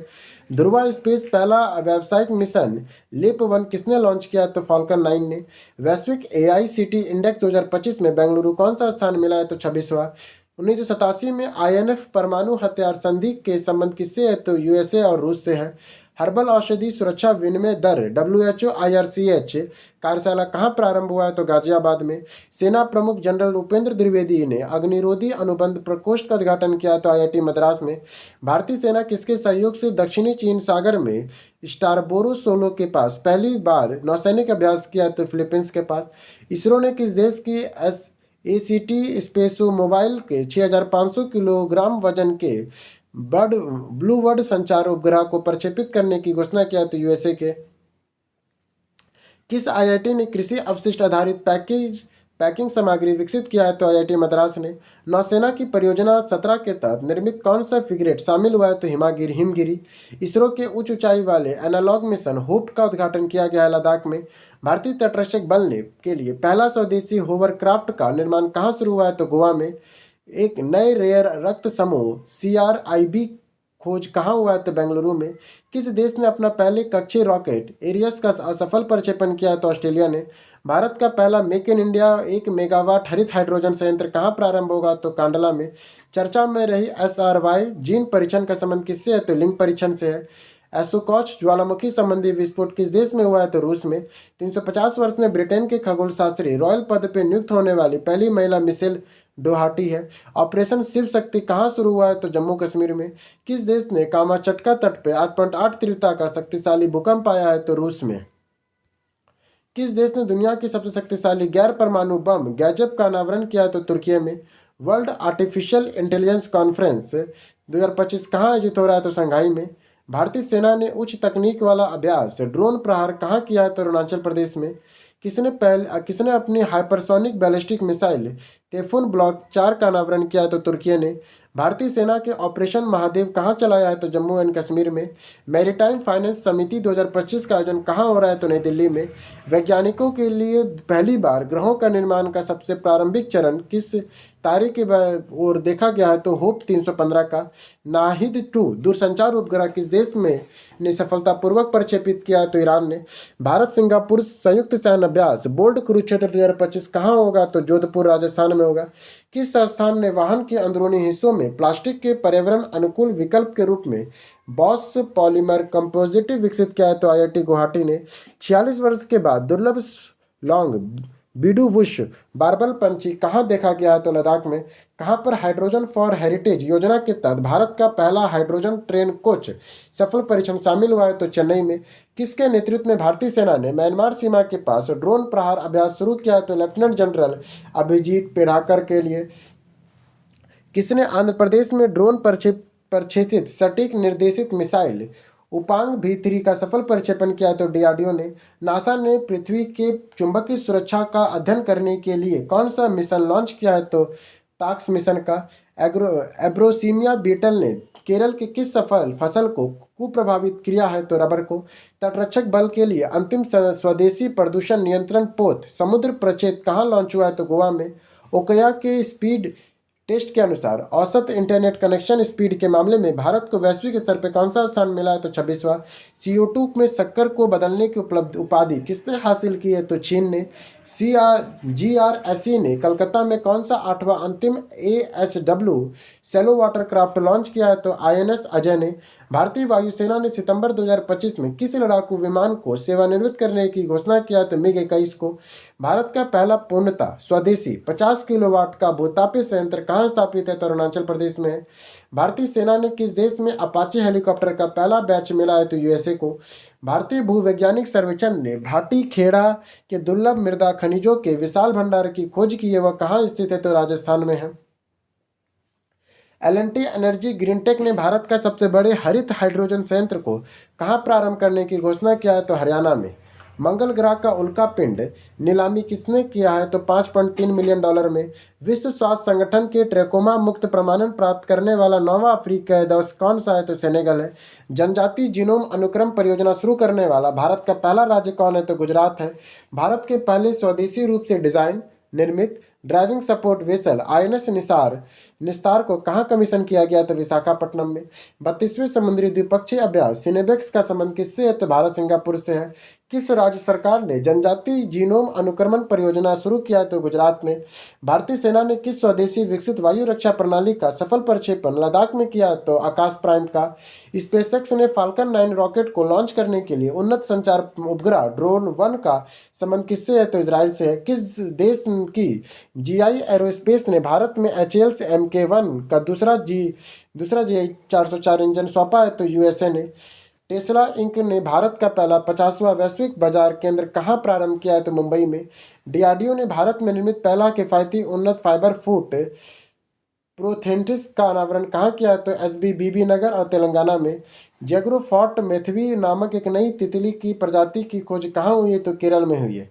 ध्रुवा स्पेस पहला व्यावसायिक मिशन लिप 1 किसने लॉन्च किया? तो फॉल्कन 9 ने। वैश्विक एआईसीटी इंडेक्स 2025 में बेंगलुरु कौन सा स्थान मिला है? तो 26वां। 1987 में आईएनएफ परमाणु हथियार संधि के संबंध किससे है? तो यूएसए और रूस से है। हर्बल औषधि सुरक्षा विनिमय दर डब्ल्यूएचओ आईआरसीएच कार्यशाला कहाँ प्रारंभ हुआ है? तो गाजियाबाद में। सेना प्रमुख जनरल उपेंद्र द्विवेदी ने अग्निरोधी अनुबंध प्रकोष्ठ का उद्घाटन किया? तो आईआईटी मद्रास में। भारतीय सेना किसके सहयोग से दक्षिणी चीन सागर में स्टारबोरो सोलो के पास पहली बार नौसैनिक अभ्यास किया? तो फिलीपींस के पास। इसरो ने किस देश की एसीटी स्पेसो मोबाइल के 6500 किलोग्राम वजन के ब्लू वर्ड संचार उपग्रह को प्रक्षेपित करने की घोषणा किया? तो यूएसए के। किस आईआईटी ने कृषि अपशिष्ट आधारित पैकिंग सामग्री विकसित किया है? तो आईआईटी मद्रास ने। नौसेना की परियोजना 17 के तहत निर्मित कौन सा फ्रिगेट शामिल हुआ है? तो हिमगिरी। इसरो के उच्च ऊंचाई वाले एनालॉग मिशन होप का उद्घाटन किया गया है लद्दाख में। भारतीय तटरक्षक बल ने के लिए पहला स्वदेशी होवरक्राफ्ट का निर्माण कहाँ शुरू हुआ है? तो गोवा में। एक नए रेयर रक्त समूह CRIB खोज कहाँ हुआ है? तो बेंगलुरु में। किस देश ने अपना पहले कक्षीय रॉकेट एरियस का असफल प्रक्षेपण किया? तो ऑस्ट्रेलिया ने। भारत का पहला मेक इन इंडिया 1 मेगावाट हरित हाइड्रोजन संयंत्र कहाँ प्रारंभ होगा? तो कांडला में। चर्चा में रही SRY जीन परीक्षण का संबंध किससे है? तो लिंग परीक्षण से है। एसोकॉच ज्वालामुखी संबंधी विस्फोट किस देश में हुआ है? तो रूस में। 350 वर्ष में ब्रिटेन के खगोल शास्त्री रॉयल पद पर नियुक्त होने वाली पहली महिला मिशेल डोहाटी है। ऑपरेशन शिव शक्ति कहाँ शुरू हुआ है? तो जम्मू कश्मीर में। किस देश ने कामाचटका तट पर 8.8 तीव्रता का शक्तिशाली भूकंप आया है? तो रूस में। किस देश ने दुनिया की सबसे शक्तिशाली गैर परमाणु बम गैजेप का अनावरण किया है? तो तुर्की में। वर्ल्ड आर्टिफिशियल इंटेलिजेंस कॉन्फ्रेंस 2025 कहाँ आयोजित हो रहा है? तो शंघाई में। भारतीय सेना ने उच्च तकनीक वाला अभ्यास ड्रोन प्रहार कहाँ किया है? तो अरुणाचल प्रदेश में। किसने अपनी हाइपरसोनिक बैलिस्टिक मिसाइल तेफून ब्लॉक 4 का अनावरण किया है? तो तुर्की ने। भारतीय सेना के ऑपरेशन महादेव कहाँ चलाया है? तो जम्मू एंड कश्मीर में। मैरीटाइम फाइनेंस समिति 2025 का आयोजन कहाँ हो रहा है? तो नई दिल्ली में। वैज्ञानिकों के लिए पहली बार ग्रहों का निर्माण का सबसे प्रारंभिक चरण किस तारे के ओर देखा गया है? तो होप 315 का। नाहिद 2 दूरसंचार उपग्रह किस देश में ने सफलतापूर्वक प्रक्षेपित किया है? तो ईरान ने। भारत सिंगापुर संयुक्त सैन्य अभ्यास बोल्ट कुरुक्षेत्र 2025 कहाँ होगा? तो जोधपुर राजस्थान में होगा। किस संस्थान ने वाहन के अंदरूनी हिस्सों में प्लास्टिक के पर्यावरण अनुकूल विकल्प के रूप में बॉस पॉलीमर कंपोजिट विकसित किया है? तो आईआईटी गुवाहाटी ने। 46 वर्ष के बाद दुर्लभ लॉन्ग बीडू वुश बार्बल पंछी कहाँ देखा गया है? तो लद्दाख में। कहाँ पर हाइड्रोजन फॉर हेरिटेज योजना के तहत भारत का पहला हाइड्रोजन ट्रेन कोच सफल परीक्षण शामिल हुआ है? तो चेन्नई में। किसके नेतृत्व में भारतीय सेना ने म्यांमार सीमा के पास ड्रोन प्रहार अभ्यास शुरू किया है? तो लेफ्टिनेंट जनरल अभिजीत पेढ़ाकर के लिए। किसने आंध्र प्रदेश में ड्रोन प्रक्षेपित सटीक निर्देशित मिसाइल उपांग V3 का सफल प्रक्षेपण किया? तो डीआरडीओ ने। नासा ने पृथ्वी के चुंबकीय सुरक्षा का अध्ययन करने के लिए कौन सा मिशन लॉन्च किया है? तो टाक्स मिशन का। एब्रोसीमिया बीटल ने केरल के किस सफल फसल को कुप्रभावित किया है? तो रबर को। तटरक्षक बल के लिए अंतिम स्वदेशी प्रदूषण नियंत्रण पोत समुद्र प्रक्षेप कहाँ लॉन्च हुआ है? तो गोवा में। ओकया के स्पीड टेस्ट के अनुसार औसत इंटरनेट कनेक्शन स्पीड के मामले में भारत को वैश्विक स्तर पर कौन सा स्थान मिला है? तो 26वां। CO2 में शक्कर को बदलने की उपलब्ध उपाधि किसने हासिल की है? तो चीन ने। GRSE ने कलकत्ता में कौन सा 8वां अंतिम ASW सेलो वाटरक्राफ्ट लॉन्च किया है? तो INS अजय ने। भारतीय वायुसेना ने सितंबर 2025 में किस लड़ाकू विमान को सेवानिवृत्त करने की घोषणा किया? तो MiG-21 को। भारत का पहला पूर्णतः स्वदेशी 50 किलोवाट का भूतापी संयंत्र कहाँ स्थापित है? तो अरुणाचल प्रदेश में है। भारतीय सेना ने किस देश में अपाचे हेलीकॉप्टर का पहला बैच मिला है? तो USA को। भारतीय भूवैज्ञानिक सर्वेक्षण ने भाटी खेड़ा के दुर्लभ मृदा खनिजों के विशाल भंडार की खोज की है, वह कहाँ स्थित है? तो राजस्थान में है। L&T एनर्जी ग्रीनटेक ने भारत का सबसे बड़े हरित हाइड्रोजन संयंत्र को कहाँ प्रारंभ करने की घोषणा किया है? तो हरियाणा में। मंगल ग्रह का उल्का पिंड नीलामी किसने किया है? तो $5.3 मिलियन में। विश्व स्वास्थ्य संगठन के ट्रैकोमा मुक्त प्रमाणन प्राप्त करने वाला 9वां अफ्रीका देश कौन सा है? तो सेनेगल है। जनजातीय जीनोम अनुक्रम परियोजना शुरू करने वाला भारत का पहला राज्य कौन है? तो गुजरात है। भारत के पहले स्वदेशी रूप से डिजाइन निर्मित ड्राइविंग सपोर्ट वेसल INS निस्तार को कहाँ कमीशन किया गया? तो विशाखापट्टनम में। 32वें समुद्री द्विपक्षीय अभ्यास सिनेबेक्स का संबंध किससे है? तो भारत सिंगापुर से है। किस राज्य सरकार ने जनजातीय जीनोम अनुक्रमण परियोजना शुरू किया? तो गुजरात में। भारतीय सेना ने किस स्वदेशी विकसित वायु रक्षा प्रणाली का सफल प्रक्षेपण लद्दाख में किया? तो आकाश प्राइम का। स्पेसएक्स ने फाल्कन 9 रॉकेट को लॉन्च करने के लिए उन्नत संचार उपग्रह ड्रोन 1 का संबंध किससे है? तो इजराइल से है। किस देश की GI एरोस्पेस ने भारत में HAL Mk1 का दूसरा GI 404 इंजन सौंपा है? तो USA ने। टेस्ला इंक ने भारत का पहला 50वां वैश्विक बाजार केंद्र कहाँ प्रारंभ किया है? तो मुंबई में। DRDO ने भारत में निर्मित पहला किफायती उन्नत फाइबर फुट प्रोथेंटिस का अनावरण कहाँ किया है? तो SBBB नगर और तेलंगाना में। जैग्रोफॉर्ट मेथवी नामक एक नई तितली की प्रजाति की खोज कहाँ हुई है? तो केरल में हुई है।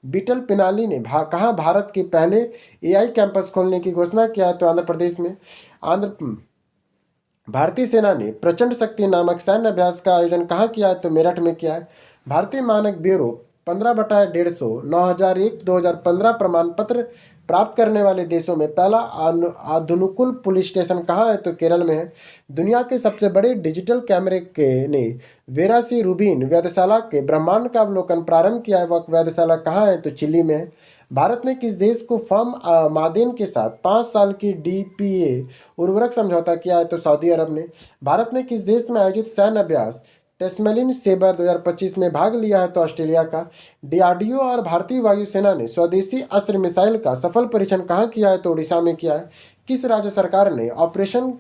बीटल पिनाली ने कहाँ भारत के पहले AI कैंपस खोलने की घोषणा किया है? तो आंध्र प्रदेश में। भारतीय सेना ने प्रचंड शक्ति नामक सैन्य अभ्यास का आयोजन कहाँ किया है? तो मेरठ में किया है। भारतीय मानक ब्यूरो 15/150 9001 2015 प्रमाण पत्र प्राप्त करने वाले देशों में पहला आधुनुकुल पुलिस स्टेशन कहाँ है? तो केरल में है। दुनिया के सबसे बड़े डिजिटल कैमरे ने वेरासी रूबिन वेधशाला के ब्रह्मांड का अवलोकन प्रारंभ किया है, वह वेधशाला कहाँ है? तो चिली में है। भारत ने किस देश को फर्म मादेन के साथ 5 साल की DPA उर्वरक समझौता किया है? तो सऊदी अरब ने। भारत ने किस देश में आयोजित सैन्य अभ्यास टेस्मेलिन सेबर 2025 में भाग लिया है? तो ऑस्ट्रेलिया का। DRDO और भारतीय वायुसेना ने स्वदेशी अस्त्र मिसाइल का सफल परीक्षण कहाँ किया है? तो उड़ीसा में किया है। किस राज्य सरकार ने ऑपरेशन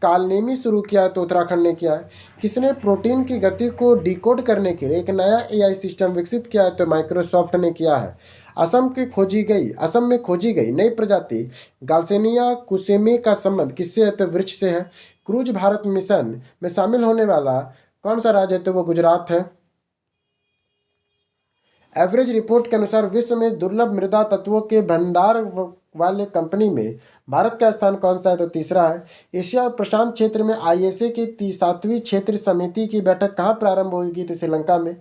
कालनेमी शुरू किया है? तो उत्तराखंड ने किया है। किसने प्रोटीन की गति को डिकोड करने के लिए एक नया AI सिस्टम विकसित किया है? तो माइक्रोसॉफ्ट ने किया है। असम में खोजी गई नई प्रजाति गाल्सेनिया कुसेमे का संबंध किससे है? तो वृक्ष से है। क्रूज भारत मिशन में शामिल होने वाला कौन सा राज्य है? तो वो गुजरात है। एवरेज रिपोर्ट के अनुसार विश्व में दुर्लभ मृदा तत्वों के भंडार वाले कंपनी में भारत का स्थान कौन सा है? तो तीसरा है। एशिया और प्रशांत क्षेत्र में ISA की 7वीं क्षेत्र समिति की बैठक कहाँ प्रारंभ होगी? तो श्रीलंका में।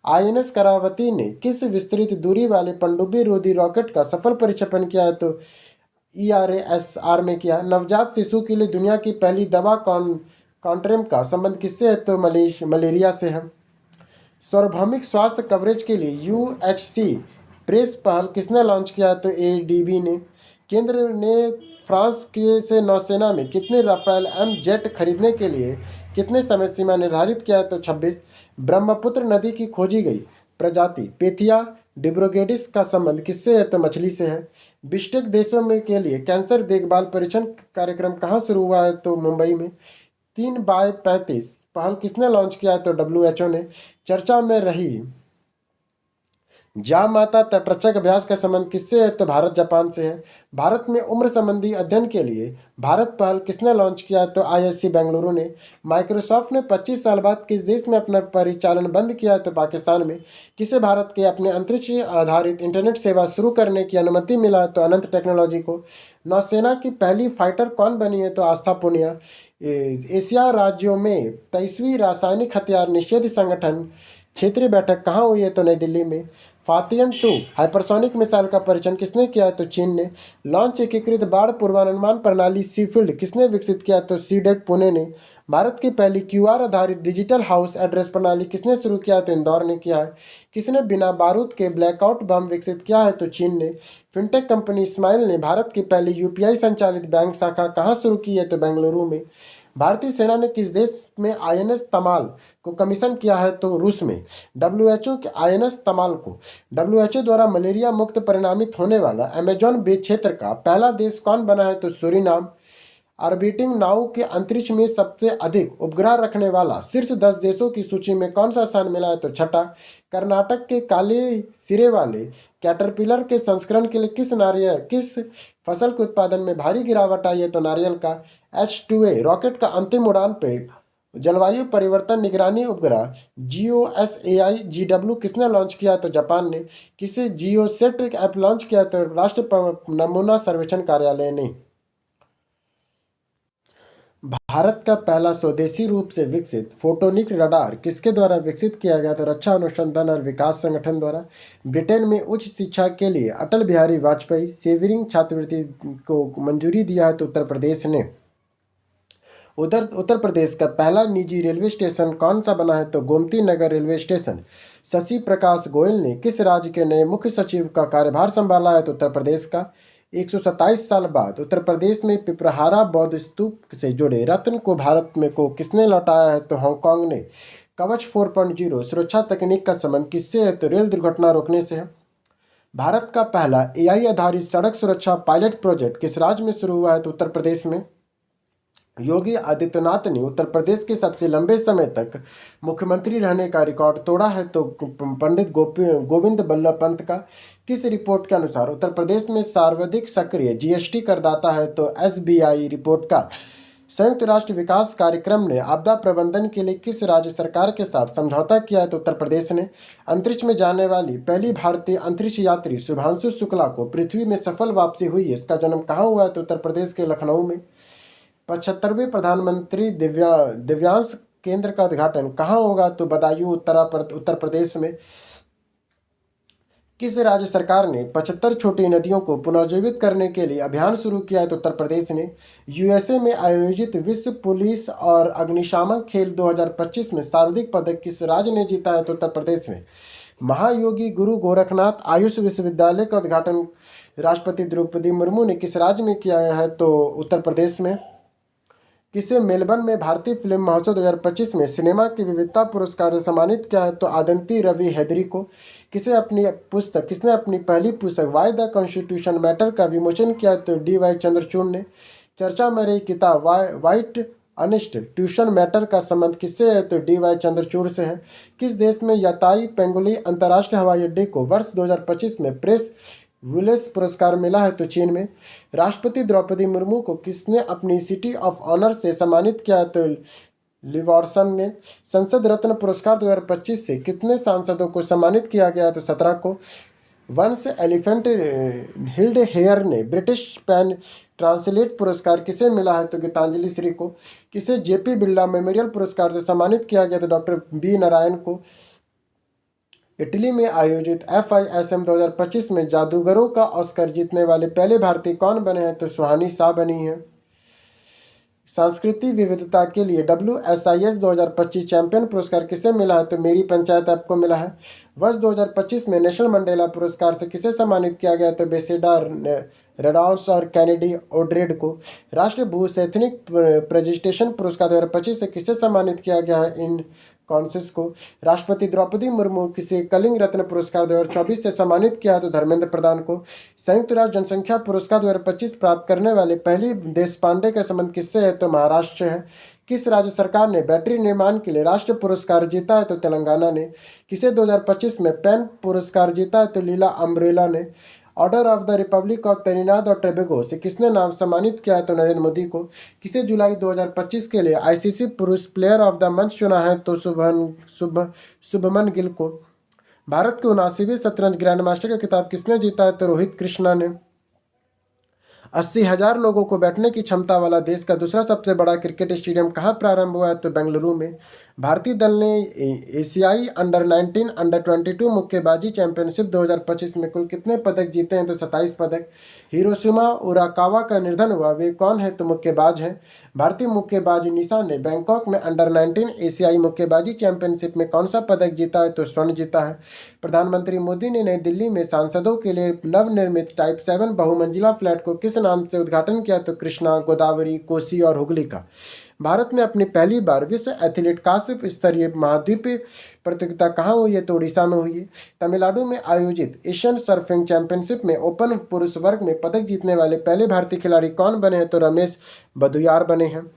INS करावती ने किस विस्तृत दूरी वाले पनडुब्बी रोधी रॉकेट का सफल प्रक्षेपण किया है? तो ERASR में किया। नवजात शिशु के लिए दुनिया की पहली दवा कॉन्ट्रेम का संबंध किससे है? तो मलेरिया से है। सार्वभौमिक स्वास्थ्य कवरेज के लिए UHC प्रेस पहल किसने लॉन्च किया? तो ADB ने। केंद्र ने फ्रांस से नौसेना में कितने राफेल MJet खरीदने के लिए कितने समय सीमा निर्धारित किया है? तो 26। ब्रह्मपुत्र नदी की खोजी गई प्रजाति पेथिया डिब्रोगेडिस का संबंध किससे है? तो मछली से है। बिस्टेक देशों में के लिए कैंसर देखभाल परीक्षण कार्यक्रम कहाँ शुरू हुआ है? तो मुंबई में। 3x35 पहल किसने लॉन्च किया है? तो WHO ने। चर्चा में रही माता तटरक्षक अभ्यास का संबंध किससे है? तो भारत जापान से है। भारत में उम्र संबंधी अध्ययन के लिए भारत पहल किसने लॉन्च किया? तो ISC बेंगलुरु ने। माइक्रोसॉफ्ट ने 25 साल बाद किस देश में अपना परिचालन बंद किया? तो पाकिस्तान में। किसे भारत के अपने अंतरिक्ष आधारित इंटरनेट सेवा शुरू करने की अनुमति मिला? तो अनंत टेक्नोलॉजी को। नौसेना की पहली फाइटर कौन बनी है? तो आस्था पुनिया। एशिया राज्यों में 23वीं रासायनिक हथियार निषेध संगठन क्षेत्रीय बैठक कहाँ हुई है? तो नई दिल्ली में। फातियन 2 हाइपरसोनिक मिसाइल का परीक्षण किसने किया तो चीन ने। लॉन्च एकीकृत बाढ़ पूर्वानुमान प्रणाली सीफील्ड किसने विकसित किया तो सीडेक पुणे ने। भारत की पहली क्यूआर आधारित डिजिटल हाउस एड्रेस प्रणाली किसने शुरू किया तो इंदौर ने किया है। किसने बिना बारूद के ब्लैकआउट बम विकसित किया है तो चीन ने। फिनटेक कंपनी स्माइल ने भारत की पहली यूपीआई संचालित बैंक शाखा कहाँ शुरू की है तो बेंगलुरु में। भारतीय सेना ने किस देश में आईएनएस तमाल को कमीशन किया है तो रूस में। डब्ल्यूएचओ के आईएनएस तमाल को डब्ल्यूएचओ द्वारा मलेरिया मुक्त परिणामित होने वाला अमेजॉन बे क्षेत्र का पहला देश कौन बना है तो सूरीनाम। ऑर्बिटिंग नाउ के अंतरिक्ष में सबसे अधिक उपग्रह रखने वाला शीर्ष 10 देशों की सूची में कौन सा स्थान मिला है तो छठा। कर्नाटक के काले सिरे वाले कैटरपिलर के संस्करण के लिए किस फसल के उत्पादन में भारी गिरावट आई है तो नारियल का। H2A रॉकेट का अंतिम उड़ान पे जलवायु परिवर्तन निगरानी उपग्रह GOSAI-GW किसने लॉन्च किया तो जापान ने। किसे जियोसेट ऐप लॉन्च किया तो राष्ट्रीय नमूना सर्वेक्षण कार्यालय ने। भारत का पहला स्वदेशी रूप से विकसित फोटोनिक रडार किसके द्वारा विकसित किया गया तो रक्षा अनुसंधान और विकास संगठन द्वारा। ब्रिटेन में उच्च शिक्षा के लिए अटल बिहारी वाजपेयी सेविंग छात्रवृत्ति को मंजूरी दिया है तो उत्तर प्रदेश ने। उत्तर प्रदेश का पहला निजी रेलवे स्टेशन कौन सा बना है तो गोमती नगर रेलवे स्टेशन। शशि प्रकाश गोयल ने किस राज्य के नए मुख्य सचिव का कार्यभार संभाला है तो उत्तर प्रदेश का। 127 साल बाद उत्तर प्रदेश में पिपरहारा बौद्ध स्तूप से जुड़े रत्न को भारत में को किसने लौटाया है तो हांगकांग ने। कवच 4.0 सुरक्षा तकनीक का संबंध किससे है तो रेल दुर्घटना रोकने से है। भारत का पहला एआई आधारित सड़क सुरक्षा पायलट प्रोजेक्ट किस राज्य में शुरू हुआ है तो उत्तर प्रदेश में। योगी आदित्यनाथ ने उत्तर प्रदेश के सबसे लंबे समय तक मुख्यमंत्री रहने का रिकॉर्ड तोड़ा है तो पंडित गोविंद बल्लभ पंत का। किस रिपोर्ट के अनुसार उत्तर प्रदेश में सर्वाधिक सक्रिय जीएसटी करदाता है तो एसबीआई रिपोर्ट का। संयुक्त राष्ट्र विकास कार्यक्रम ने आपदा प्रबंधन के लिए किस राज्य सरकार के साथ समझौता किया है तो उत्तर प्रदेश ने। अंतरिक्ष में जाने वाली पहली भारतीय अंतरिक्ष यात्री शुभांशु शुक्ला को पृथ्वी में सफल वापसी हुई है। इसका जन्म कहाँ हुआ है तो उत्तर प्रदेश के लखनऊ में। 75वें प्रधानमंत्री दिव्यांश केंद्र का उद्घाटन कहाँ होगा तो बदायूं उत्तर प्रदेश में। किस राज्य सरकार ने 75 छोटी नदियों को पुनर्जीवित करने के लिए अभियान शुरू किया है तो उत्तर प्रदेश ने। यूएसए में आयोजित विश्व पुलिस और अग्निशामक खेल 2025 में सर्वाधिक पदक किस राज्य ने जीता है तो उत्तर प्रदेश में। महायोगी गुरु गोरखनाथ आयुष विश्वविद्यालय का उद्घाटन राष्ट्रपति द्रौपदी मुर्मू ने किस राज्य में किया है तो उत्तर प्रदेश में। किसे मेलबर्न में भारतीय फिल्म महोत्सव 2025 में सिनेमा की विविधता पुरस्कार से सम्मानित किया है तो आदंती रवि हैदरी को। किसने अपनी पहली पुस्तक वाई द कॉन्स्टिट्यूशन मैटर का विमोचन किया तो DY चंद्रचूड़ ने। चर्चा में रही किताब वाइट अनिस्ट ट्यूशन मैटर का संबंध किससे है तो DY चंद्रचूड़ से है। किस देश में याताई पेंगोली अंतर्राष्ट्रीय हवाई अड्डे को वर्ष 2025 में प्रेस विलेस पुरस्कार मिला है तो चीन में। राष्ट्रपति द्रौपदी मुर्मू को किसने अपनी सिटी ऑफ ऑनर से सम्मानित किया तो लिवॉर्सन ने। संसद रत्न पुरस्कार 2025 से कितने सांसदों को सम्मानित किया गया तो 17 को। वंश एलिफेंट हिल्ड हेयर ने ब्रिटिश पेन ट्रांसलेट पुरस्कार किसे मिला है तो गीतांजलि श्री को। किसे जेपी बिरला मेमोरियल पुरस्कार से सम्मानित किया गया तो डॉक्टर बी नारायण को। इटली में आयोजित FISM 2025 में जादूगरों का ऑस्कर जीतने वाले पहले भारतीय कौन बने हैं तो सुहानी शाह बनी हैं। सांस्कृतिक विविधता के लिए WSIS 2025 चैंपियन पुरस्कार किसे मिला है तो मेरी पंचायत ऐप को मिला है। वर्ष 2025 में नेशनल मंडेला पुरस्कार से किसे सम्मानित किया गया तो बेसेडा रेनॉल्ड्स और कैनेडी ओड्रेड को। राष्ट्रीय भूसैनिक प्रेजेंटेशन पुरस्कार 2025 से किसे सम्मानित किया गया है इन कॉन्सिस को। राष्ट्रपति द्रौपदी मुर्मू किसे कलिंग रत्न पुरस्कार 2024 से सम्मानित किया तो धर्मेंद्र प्रधान को। संयुक्त राष्ट्र जनसंख्या पुरस्कार 2025 प्राप्त करने वाले पहली देश पांडे का संबंध किससे है तो महाराष्ट्र से है। किस राज्य सरकार ने बैटरी निर्माण के लिए राष्ट्रीय पुरस्कार जीता है तो तेलंगाना ने। किसे 2025 में पेन पुरस्कार जीता है तो लीला अम्ब्रेला ने। Order of the Republic of Trinidad और टोबैगो से किसने नाम सम्मानित किया है तो नरेंद्र मोदी को। किसे जुलाई 2025 के लिए ICC पुरुष प्लेयर ऑफ द मंथ चुना है तो शुभमन गिल को। भारत के 79वें शतरंज ग्रैंड मास्टर का खिताब किसने जीता है तो रोहित कृष्णा ने। 80,000 लोगों को बैठने की क्षमता वाला देश का दूसरा सबसे बड़ा क्रिकेट स्टेडियम कहाँ प्रारंभ हुआ है तो बेंगलुरु में। भारतीय दल ने एशियाई अंडर 19 अंडर 22 मुक्केबाजी चैंपियनशिप 2025 में कुल कितने पदक जीते हैं? तो 27 पदक। हिरोशिमा उराकावा का निधन हुआ, वे कौन है? तो मुक्केबाज हैं। भारतीय मुक्केबाज निशा ने बैंकॉक में अंडर 19 एशियाई मुक्केबाजी चैंपियनशिप में कौन सा पदक जीता है? तो स्वर्ण जीता है। प्रधानमंत्री मोदी ने नई दिल्ली में सांसदों के लिए नवनिर्मित टाइप 7 बहुमंजिला फ्लैट को किस नाम से उद्घाटन किया? तो कृष्णा, गोदावरी, कोसी और हुगली का। भारत में अपनी पहली बार विश्व एथलीट कांस्य स्तरीय महाद्वीपीय प्रतियोगिता कहाँ हुई है? तो उड़ीसा में हुई है। तमिलनाडु में आयोजित एशियन सर्फिंग चैंपियनशिप में ओपन पुरुष वर्ग में पदक जीतने वाले पहले भारतीय खिलाड़ी कौन बने हैं? तो रमेश बदुयार बने हैं।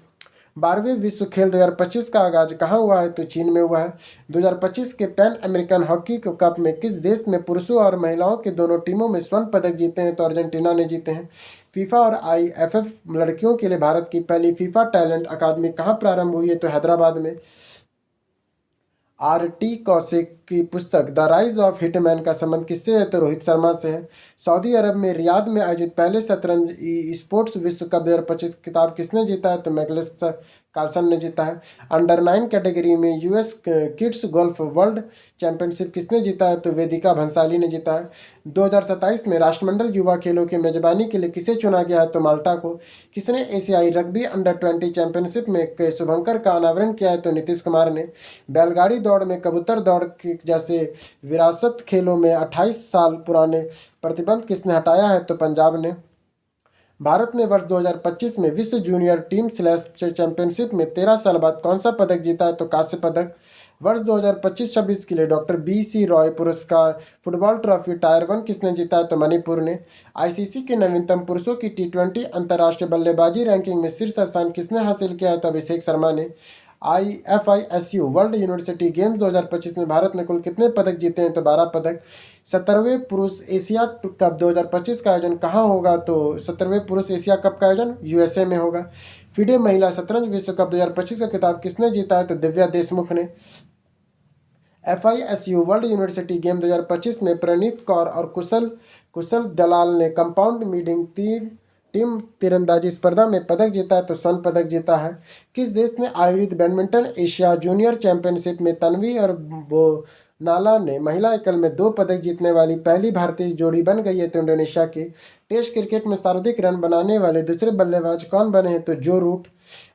12वें विश्व खेल 2025 का आगाज कहाँ हुआ है? तो चीन में हुआ है। 2025 के पैन अमेरिकन हॉकी कप में किस देश में पुरुषों और महिलाओं के दोनों टीमों में स्वर्ण पदक जीते हैं? तो अर्जेंटीना ने जीते हैं। फीफा और आईएफएफ लड़कियों के लिए भारत की पहली फीफा टैलेंट अकादमी कहाँ प्रारंभ हुई है? तो हैदराबाद में। आर.टी. कौशिक की पुस्तक द राइज ऑफ हिटमैन का संबंध किससे है? तो रोहित शर्मा से है। सऊदी अरब में रियाद में आयोजित पहले शतरंज स्पोर्ट्स विश्व कप 2025 खिताब किसने जीता है? तो मैग्नस कार्लसन ने जीता है। अंडर 9 कैटेगरी में US kids golf world championship किसने जीता है? तो वेदिका भंसाली ने जीता है। 2027 में राष्ट्रमंडल युवा खेलों की मेजबानी के लिए किसे चुना गया है? तो माल्टा को। किसने एशियाई रग्बी अंडर 20 चैंपियनशिप में शुभंकर का अनावरण किया है? तो नीतीश कुमार ने। बैलगाड़ी दौड़ में कबूतर दौड़ की जैसे विरासत खेलों में 28 साल पुराने प्रतिबंध किसने हटाया है? तो पंजाब ने। भारत ने वर्ष 2025 में विश्व जूनियर टीम स्लैश चैंपियनशिप में 13 साल बाद कौन सा पदक जीता है? तो कांस्य पदक। वर्ष 2025-26 के लिए डॉक्टर बी.सी. रॉय पुरस्कार फुटबॉल ट्रॉफी टायर 1 किसने जीता है? तो मणिपुर ने। आईसीसी के नवीनतम पुरुषों की टी20 अंतर्राष्ट्रीय बल्लेबाजी रैंकिंग में शीर्ष स्थान किसने हासिल किया है? तो अभिषेक शर्मा ने। IFISU वर्ल्ड यूनिवर्सिटी गेम्स 2025 में भारत ने कुल कितने पदक जीते हैं? तो 12 पदक। 17वें पुरुष एशिया कप 2025 का आयोजन कहाँ होगा? तो 17वें पुरुष एशिया कप का आयोजन यूएसए में होगा। फिडे महिला शतरंज विश्व कप 2025 का खिताब किसने जीता है? तो दिव्या देशमुख ने। FISU वर्ल्ड यूनिवर्सिटी गेम 2025 में प्रणीत कौर और कुशल दलाल ने कंपाउंड मीटिंग टीम तीरंदाजी स्पर्धा में पदक जीता है, तो स्वर्ण पदक जीता है। किस देश ने आयोजित बैडमिंटन एशिया जूनियर चैंपियनशिप में तन्वी और बोनाला ने महिला एकल में 2 पदक जीतने वाली पहली भारतीय जोड़ी बन गई है? तो इंडोनेशिया की। टेस्ट क्रिकेट में सर्वाधिक रन बनाने वाले दूसरे बल्लेबाज कौन बने हैं? तो जो रूट।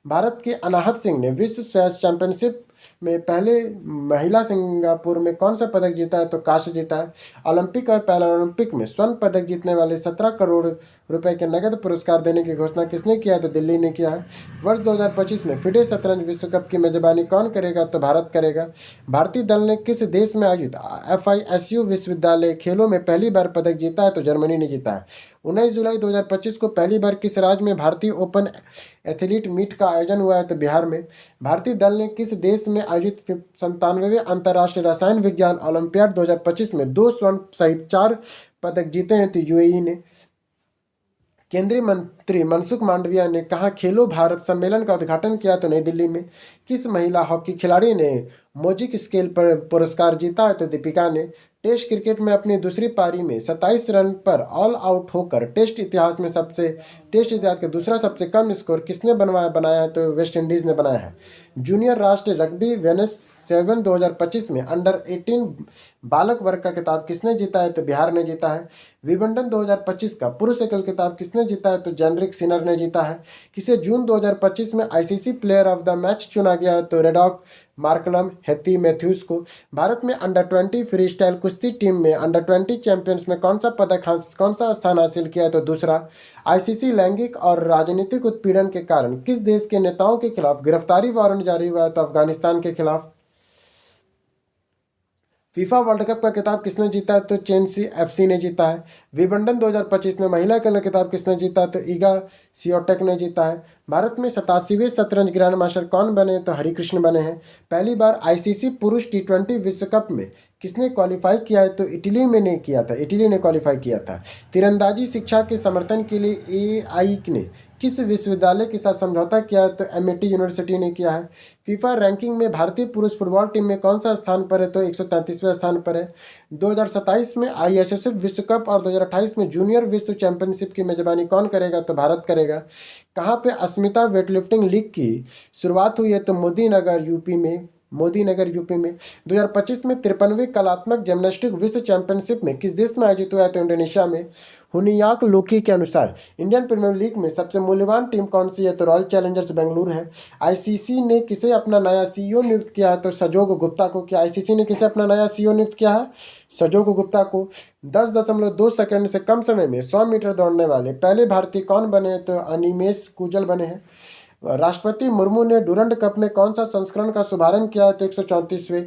भारत के अनाहत सिंह ने विश्व स्क्वैश चैंपियनशिप में पहले महिला सिंगापुर में कौन सा पदक जीता है? तो कांस्य जीता है। ओलंपिक और पैरा ओलंपिक में स्वर्ण पदक जीतने वाले 17 करोड़ रुपए के नगद पुरस्कार देने की घोषणा किसने किया है? तो दिल्ली ने किया है। वर्ष 2025 में फिडे शतरंज विश्व कप की मेजबानी कौन करेगा? तो भारत करेगा। भारतीय दल ने किस देश में आयोजित FISU विश्वविद्यालय खेलों में पहली बार पदक जीता है? तो जर्मनी ने जीता है। 19 जुलाई 2025 को पहली बार किस राज्य में भारतीय ओपन एथलीट मीट का आयोजन हुआ है? तो बिहार में। भारतीय दल ने किस देश में आयोजित 97वें अंतर्राष्ट्रीय रसायन विज्ञान ओलंपियाड 2025 में 2 स्वर्ण सहित 4 पदक जीते हैं? तो यूएई ने। केंद्रीय मंत्री मनसुख मांडविया ने कहा खेलो भारत सम्मेलन का उद्घाटन किया? तो नई दिल्ली में। किस महिला हॉकी खिलाड़ी ने मोजिक स्केल पर पुरस्कार जीता है? तो दीपिका ने। टेस्ट क्रिकेट में अपनी दूसरी पारी में 27 रन पर ऑल आउट होकर टेस्ट इतिहास का दूसरा सबसे कम स्कोर किसने बनाया है? तो वेस्ट इंडीज ने बनाया है। जूनियर राष्ट्रीय रग्बी वेनस 7 2025 में अंडर 18 बालक वर्ग का खिताब किसने जीता है? तो बिहार ने जीता है। विंबलडन 2025 का पुरुष एकल खिताब किसने जीता है? तो जेनरिक सिनर ने जीता है। किसे जून 2025 में ICC player of the match चुना गया है? तो रेडॉक मार्कलम हैथी मैथ्यूज को। भारत में अंडर 20 फ्री स्टाइल कुश्ती टीम में अंडर 20 चैंपियंस में कौन सा स्थान हासिल किया है? तो दूसरा। आईसीसी लैंगिक और राजनीतिक उत्पीड़न के कारण किस देश के नेताओं के खिलाफ गिरफ्तारी वारंट जारी हुआ है? तो अफगानिस्तान के खिलाफ। फीफा वर्ल्ड कप का खिताब किसने जीता है? तो चेल्सी FC ने जीता है। विंबलडन 2025 में महिला का खिताब किसने जीता है? तो ईगा स्वियाटेक ने जीता है। भारत में 87वें शतरंज ग्रैंड मास्टर कौन बने? तो हरिकृष्ण बने हैं। पहली बार आईसीसी पुरुष T20 विश्व कप में किसने क्वालिफाई किया है? तो इटली ने क्वालिफाई किया था। तीरंदाजी शिक्षा के समर्थन के लिए AI ने किस विश्वविद्यालय के साथ समझौता किया है? तो MIT यूनिवर्सिटी ने किया है। फीफा रैंकिंग में भारतीय पुरुष फुटबॉल टीम में कौन सा स्थान पर है? तो 133वें स्थान पर है। 2027 में ISSF विश्व कप और 2028 में जूनियर विश्व चैंपियनशिप की मेजबानी कौन करेगा? तो भारत करेगा। कहाँ पे अस्मिता वेटलिफ्टिंग लीग की शुरुआत हुई है? तो मोदी नगर यूपी में। मोदी नगर यूपी में। 2025 में 53वीं कलात्मक जिम्नास्टिक विश्व चैंपियनशिप में किस देश में आयोजित हुआ है तो इंडोनेशिया में। हुनियाक लोकी के अनुसार इंडियन प्रीमियर लीग में सबसे मूल्यवान टीम कौन सी है तो रॉयल चैलेंजर्स बेंगलुरु है। आईसीसी ने किसे अपना नया सीईओ नियुक्त किया है तो सजोग गुप्ता को। क्या आईसीसी ने किसे अपना नया सीईओ नियुक्त किया है? सजोग गुप्ता को। 10.2 सेकंड से कम समय में 100 मीटर दौड़ने वाले पहले भारतीय कौन बने तो अनिमेश कुजल बने हैं। राष्ट्रपति मुर्मू ने डुरंड कप में कौन सा संस्करण का शुभारंभ किया है तो 134वें।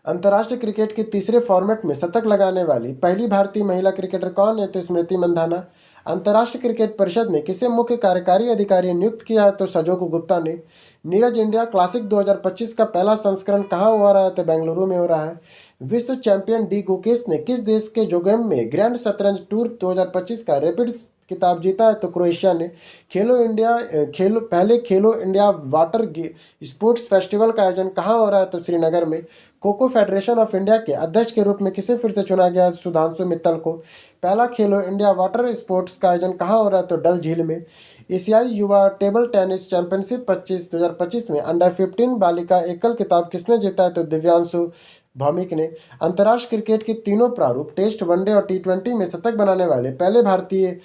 अंतर्राष्ट्रीय क्रिकेट के तीसरे फॉर्मेट में शतक लगाने वाली पहली भारतीय महिला क्रिकेटर कौन है तो स्मृति मंधाना। अंतर्राष्ट्रीय क्रिकेट परिषद ने किसे मुख्य कार्यकारी अधिकारी नियुक्त किया है तो सजोग गुप्ता ने। नीरज इंडिया क्लासिक 2025 का पहला संस्करण कहाँ हो रहा है तो बेंगलुरु में हो रहा है। विश्व चैंपियन डी गुकेश ने किस देश के जोगेम में ग्रैंड शतरंज टूर 2025 का रैपिड खिताब जीता है तो क्रोएशिया ने। पहले खेलो इंडिया वाटर स्पोर्ट्स फेस्टिवल का आयोजन कहाँ हो रहा है तो श्रीनगर में। कोको फेडरेशन ऑफ इंडिया के अध्यक्ष के रूप में किसे फिर से चुना गया सुधांशु मित्तल को। पहला खेलो इंडिया वाटर स्पोर्ट्स का आयोजन कहाँ हो रहा है तो डल झील में। एशियाई युवा टेबल टेनिस चैंपियनशिप 2025 में अंडर-15 बालिका एकल खिताब किसने जीता है तो दिव्यांशु भौमिक ने। अंतर्राष्ट्रीय क्रिकेट के तीनों प्रारूप टेस्ट, वनडे और टी20 में शतक बनाने वाले पहले भारतीय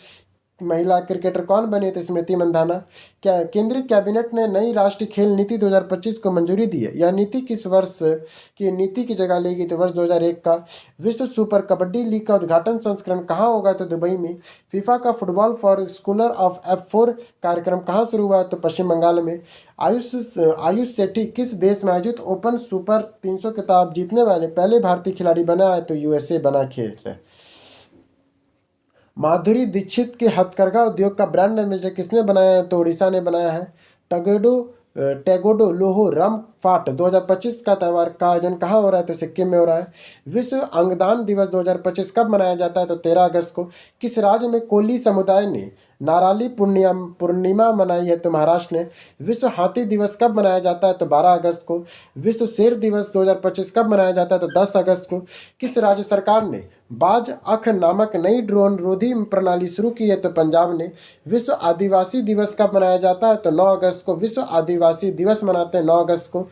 महिला क्रिकेटर कौन बनी तो स्मृति मंधाना। क्या केंद्रीय कैबिनेट ने नई राष्ट्रीय खेल नीति 2025 को मंजूरी दी है? यह नीति किस वर्ष की नीति की जगह लेगी तो वर्ष 2001 का। विश्व सुपर कबड्डी लीग का उद्घाटन संस्करण कहाँ होगा तो दुबई में। फीफा का football for Schuler of F4 कार्यक्रम कहाँ शुरू हुआ तो पश्चिम बंगाल में। आयुष सेठी किस देश में आयोजित ओपन सुपर 300 खिताब जीतने वाले पहले भारतीय खिलाड़ी बना है तो यूएसए बना खेल है। माधुरी दीक्षित के हथकरघा उद्योग का ब्रांड एम्बेसडर किसने बनाया है तो उड़ीसा ने बनाया है। टैगोडो लोहो रम फाट 2025 का त्यौहार का आयोजन कहाँ हो रहा है तो सिक्किम में हो रहा है। विश्व अंगदान दिवस 2025 कब मनाया जाता है तो 13 अगस्त को। किस राज्य में कोली समुदाय ने नाराली पूर्णिमा मनाई है तो महाराष्ट्र ने। विश्व हाथी दिवस कब मनाया जाता है तो 12 अगस्त को। विश्व शेर दिवस 2025 कब मनाया जाता है तो 10 अगस्त को। किस राज्य सरकार ने बाज अख नामक नई ड्रोन रोधी प्रणाली शुरू की है तो पंजाब ने। विश्व आदिवासी दिवस कब मनाया जाता है तो 9 अगस्त को। विश्व आदिवासी दिवस मनाते हैं 9 अगस्त को।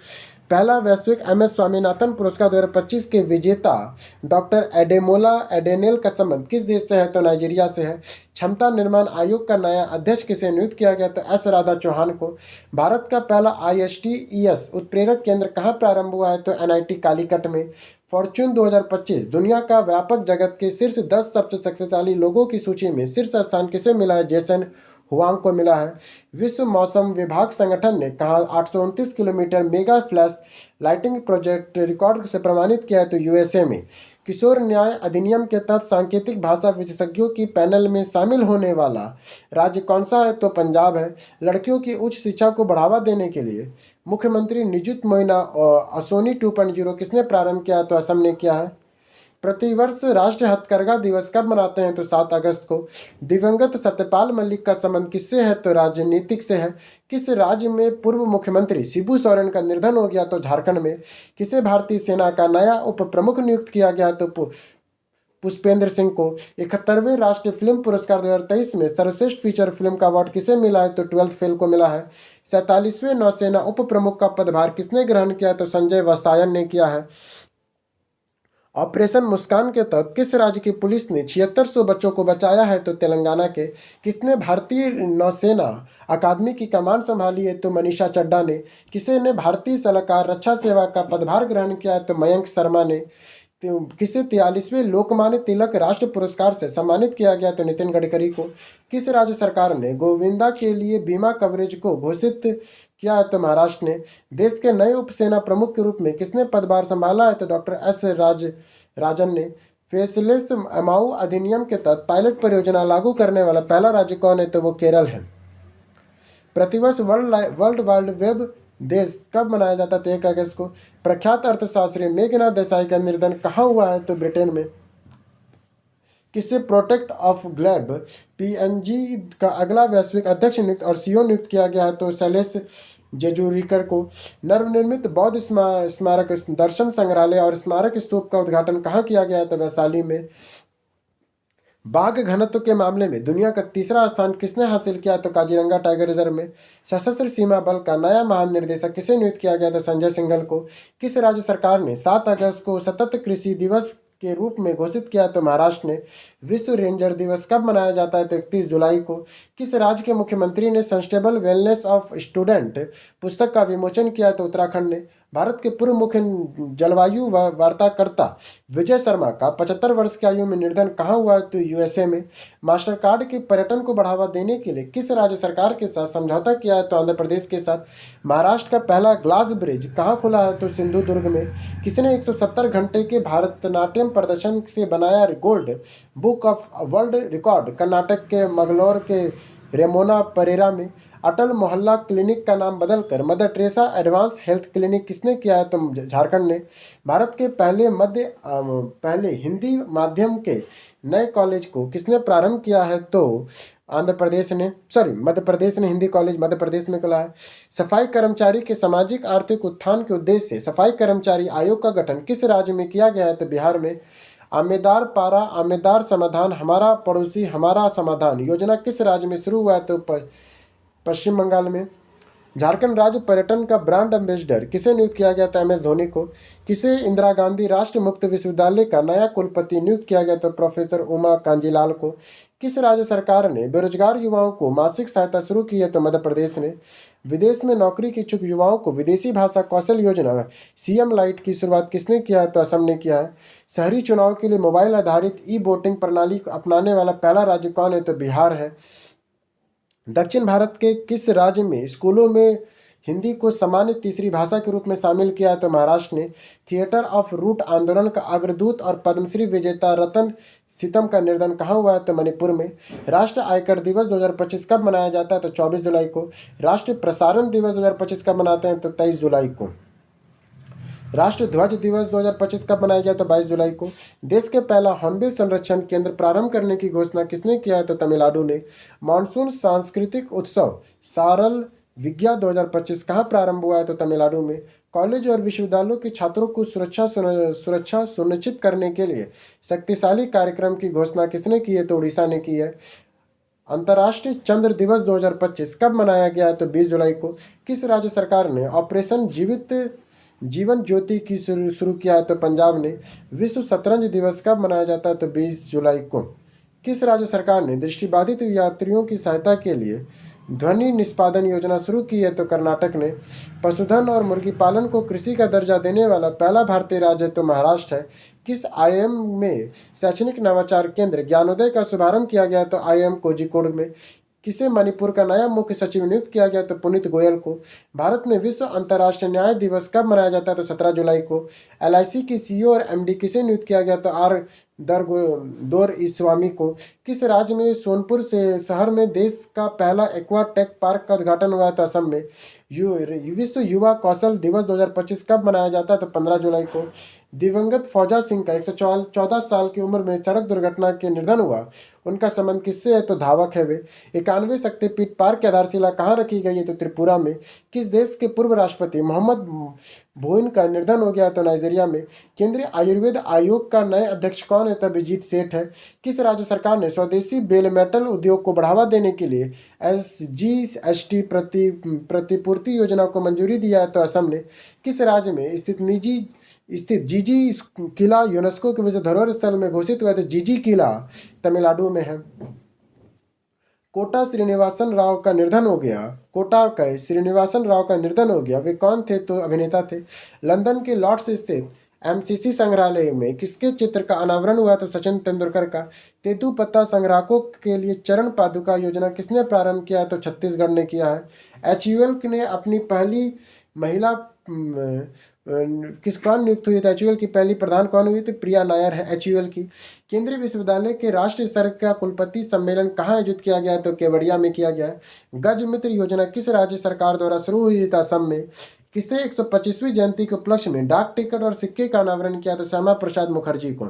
पहला वैश्विक MS स्वामीनाथन पुरस्कार 2025 के विजेता डॉक्टर एडेमोला एडेनेल का संबंध किस देश से है तो नाइजीरिया से है। क्षमता निर्माण आयोग का नया अध्यक्ष किसे नियुक्त किया गया तो S राधा चौहान को। भारत का पहला ISTES उत्प्रेरक केंद्र कहाँ प्रारंभ हुआ है तो NIT कालीकट में। फॉर्च्यून 2025 दुनिया का व्यापक जगत के शीर्ष 10 सबसे शक्तिशाली लोगों की सूची में शीर्ष स्थान किसे मिला है जेसन हुआंग को मिला है। विश्व मौसम विभाग संगठन ने कहा 829 kilometre mega flash lighting project record से प्रमाणित किया है तो USA में। किशोर न्याय अधिनियम के तहत सांकेतिक भाषा विशेषज्ञों की पैनल में शामिल होने वाला राज्य कौन सा है तो पंजाब है। लड़कियों की उच्च शिक्षा को बढ़ावा देने के लिए मुख्यमंत्री निजुत मोइना असोनी 2.0 किसने प्रारंभ किया तो असम ने किया है। प्रतिवर्ष राष्ट्रीय हथकरघा दिवस कब मनाते हैं तो 7 अगस्त को। दिवंगत सत्यपाल मलिक का संबंध किससे है तो राजनीतिक से है। किस राज्य में पूर्व मुख्यमंत्री शिबू सोरेन का निधन हो गया तो झारखंड में। किसे भारतीय सेना का नया उप प्रमुख नियुक्त किया गया तो पुष्पेंद्र सिंह को। 71वें राष्ट्रीय फिल्म पुरस्कार 2023 में सर्वश्रेष्ठ फीचर फिल्म का अवार्ड किसे मिला है तो 12th फेल को मिला है। 47वें नौसेना उप प्रमुख का पदभार किसने ग्रहण किया तो संजय वसायन ने किया है। ऑपरेशन मुस्कान के तहत किस राज्य की पुलिस ने 7600 बच्चों को बचाया है तो तेलंगाना के। किसने भारतीय नौसेना अकादमी की कमान संभाली है तो मनीषा चड्डा ने। किसे ने भारतीय सलाहकार रक्षा सेवा का पदभार ग्रहण किया है तो मयंक शर्मा ने। किसे 43वें लोकमान्य तिलक राष्ट्र पुरस्कार से सम्मानित किया गया तो नितिन गडकरी को। किस राज्य सरकार ने गोविंदा के लिए बीमा कवरेज को घोषित किया है तो महाराष्ट्र ने। देश के नए उपसेना प्रमुख के रूप में किसने पदभार संभाला है तो डॉक्टर S राजन ने। फेसलेस अमाउ अधिनियम के तहत पायलट परियोजना लागू करने वाला पहला राज्य कौन है तो वो केरल है। प्रतिवर्ष वर्ल्ड वाइड वेब देश कब मनाया जाता है तो 1 अगस्त को। प्रख्यात अर्थशास्त्री मेघनाथ देसाई का निधन कहाँ हुआ है तो ब्रिटेन में। किसे प्रोटेक्ट ऑफ ग्लोब PNG का अगला वैश्विक अध्यक्ष नियुक्त और CEO नियुक्त किया गया है तो शैलेश जेजुरीकर को। नवनिर्मित बौद्ध स्मारक दर्शन संग्रहालय और स्मारक स्तूप का उद्घाटन कहाँ किया गया है तो वैशाली में। बाघ घनत्व के मामले में दुनिया का तीसरा स्थान किसने हासिल किया? तो काजीरंगा टाइगर रिजर्व में। सशस्त्र सीमा बल का नया महानिर्देशक किसे नियुक्त किया गया? तो संजय सिंघल को। किस राज्य सरकार ने 7 अगस्त को सतत कृषि दिवस के रूप में घोषित किया? तो महाराष्ट्र ने। विश्व रेंजर दिवस कब मनाया जाता है? तो 31 जुलाई को। किस राज्य के मुख्यमंत्री ने सस्टेनेबल वेलनेस ऑफ स्टूडेंट पुस्तक का विमोचन किया? तो उत्तराखंड ने। भारत के पूर्व मुख्य जलवायु वार्ताकर्ता विजय शर्मा का 75 वर्ष की आयु में निधन कहाँ हुआ? तो यूएसए में। मास्टर कार्ड के पर्यटन को बढ़ावा देने के लिए किस राज्य सरकार के साथ समझौता किया है? तो आंध्र प्रदेश के साथ। महाराष्ट्र का पहला ग्लास ब्रिज कहाँ खुला है? तो सिंधुदुर्ग में। किसने 170 घंटे के भारतनाट्यम प्रदर्शन से बनाया gold book of world record? Karnataka के मंगलौर के रेमोना परेरा में। अटल मोहल्ला क्लिनिक का नाम बदलकर mother Teresa advance health clinic किसने किया है? तो झारखंड ने। भारत के पहले हिंदी माध्यम के नए कॉलेज को किसने प्रारंभ किया है? तो मध्य प्रदेश ने हिंदी कॉलेज मध्य प्रदेश में खुला है। सफाई कर्मचारी के सामाजिक आर्थिक उत्थान के उद्देश्य से सफाई कर्मचारी आयोग का गठन किस राज्य में किया गया है? तो बिहार में। आमेदार पारा आमेदार समाधान हमारा पड़ोसी हमारा समाधान योजना किस राज्य में शुरू हुआ है? तो पश्चिम बंगाल में। झारखंड राज्य पर्यटन का ब्रांड एम्बेसडर किसे नियुक्त किया गया था? MS धोनी को। किसे इंदिरा गांधी राष्ट्रीय मुक्त विश्वविद्यालय का नया कुलपति नियुक्त किया गया? तो प्रोफेसर उमा कांजीलाल को। किस राज्य सरकार ने बेरोजगार युवाओं को मासिक सहायता शुरू की है? तो मध्य प्रदेश ने। विदेश में नौकरी के इच्छुक युवाओं को विदेशी भाषा कौशल योजना CM लाइट की शुरुआत किसने किया है? तो असम ने किया है। शहरी चुनाव के लिए मोबाइल आधारित वोटिंग प्रणाली को अपनाने वाला पहला राज्य कौन है? तो बिहार है। दक्षिण भारत के किस राज्य में स्कूलों में हिंदी को सामान्य तीसरी भाषा के रूप में शामिल किया है? तो महाराष्ट्र ने। थिएटर ऑफ रूट आंदोलन का अग्रदूत और पद्मश्री विजेता रतन सीतम का निधन कहाँ हुआ है? तो मणिपुर में। राष्ट्रीय आयकर दिवस 2025 कब मनाया जाता है? तो 24 जुलाई को। राष्ट्रीय प्रसारण दिवस 2025 कब मनाते हैं? तो 23 जुलाई को। राष्ट्रीय ध्वज दिवस 2025 कब मनाया गया? तो 22 जुलाई को। देश के पहला हॉर्नबिल संरक्षण केंद्र प्रारंभ करने की घोषणा किसने किया है? तो तमिलनाडु ने। मानसून सांस्कृतिक उत्सव सारल विज्ञा 2025 कहाँ प्रारंभ हुआ है? तो तमिलनाडु में। कॉलेज और विश्वविद्यालयों के छात्रों को सुरक्षा सुनिश्चित करने के लिए शक्तिशाली कार्यक्रम की घोषणा किसने की है? तो उड़ीसा ने की है। अंतर्राष्ट्रीय चंद्र दिवस 2025 कब मनाया गया है? तो 20 जुलाई को। किस राज्य सरकार ने ऑपरेशन जीवन ज्योति की शुरू किया है? तो पंजाब ने। विश्व शतरंज दिवस कब मनाया जाता है? तो 20 जुलाई को। किस राज्य सरकार ने दृष्टिबाधित यात्रियों की सहायता के लिए ध्वनि निष्पादन योजना शुरू की है? तो कर्नाटक ने। पशुधन और मुर्गी पालन को कृषि का दर्जा देने वाला पहला भारतीय राज्य तो महाराष्ट्र है। किस IIM में शैक्षणिक नवाचार केंद्र ज्ञानोदय का शुभारंभ किया गया? तो IIM कोझिकोड में। किसे मणिपुर का नया मुख्य सचिव नियुक्त किया गया? तो पुनीत गोयल को। भारत में विश्व अंतर्राष्ट्रीय न्याय दिवस कब मनाया जाता है? तो 17 जुलाई को। LIC की CEO और MD किसे नियुक्त किया गया? तो R दौर स्वामी को। किस राज्य में सोनपुर से शहर में देश का पहला एक्वा टेक पार्क का उद्घाटन हुआ? तो असम में। विश्व युवा कौशल दिवस 2025 कब मनाया जाता है? तो 15 जुलाई को। दिवंगत फौजा सिंह का 114 साल की उम्र में सड़क दुर्घटना के निधन हुआ। उनका संबंध किससे है? तो धावक है वे। 91 शक्तिपीठ पार्क की आधारशिला कहाँ रखी गई है? तो त्रिपुरा में। किस देश के पूर्व राष्ट्रपति मोहम्मद भोइन का निधन हो गया? तो नाइजीरिया में। केंद्रीय आयुर्वेद आयोग का नए अध्यक्ष कौन है? तो अभिजीत सेठ है। किस राज्य सरकार ने स्वदेशी बेल मेटल उद्योग को बढ़ावा देने के लिए SGST प्रतिपूर्ति योजना को मंजूरी दिया है? तो असम ने। किस राज्य में स्थित जीजी किला यूनेस्को के विश्व धरोहर स्थल में घोषित हुआ? तो जीजी किला तमिलनाडु में है। कोटा श्रीनिवासन राव का निधन हो गया। कोटा के श्रीनिवासन राव का निधन हो गया। वे कौन थे? तो अभिनेता थे। लंदन के लॉर्ड्स स्थित MCC संग्रहालय में किसके चित्र का अनावरण हुआ? तो सचिन तेंदुलकर का। तेंदुपत्ता संग्राहकों के लिए चरण पादुका योजना किसने प्रारंभ किया? तो छत्तीसगढ़ ने किया है। HUL ने अपनी पहली महिला कौन नियुक्त हुई? तो HUL की पहली प्रधान कौन हुई? तो प्रिया नायर है HUL की। केंद्रीय विश्वविद्यालय के राष्ट्रीय स्तर का कुलपति सम्मेलन कहाँ आयोजित किया गया? तो केवड़िया में किया गया है। गज मित्र योजना किस राज्य सरकार द्वारा शुरू हुई थी? असम में। किसे 125वीं जयंती के उपलक्ष्य में डाक टिकट और सिक्के का अनावरण किया? तो श्यामा प्रसाद मुखर्जी को।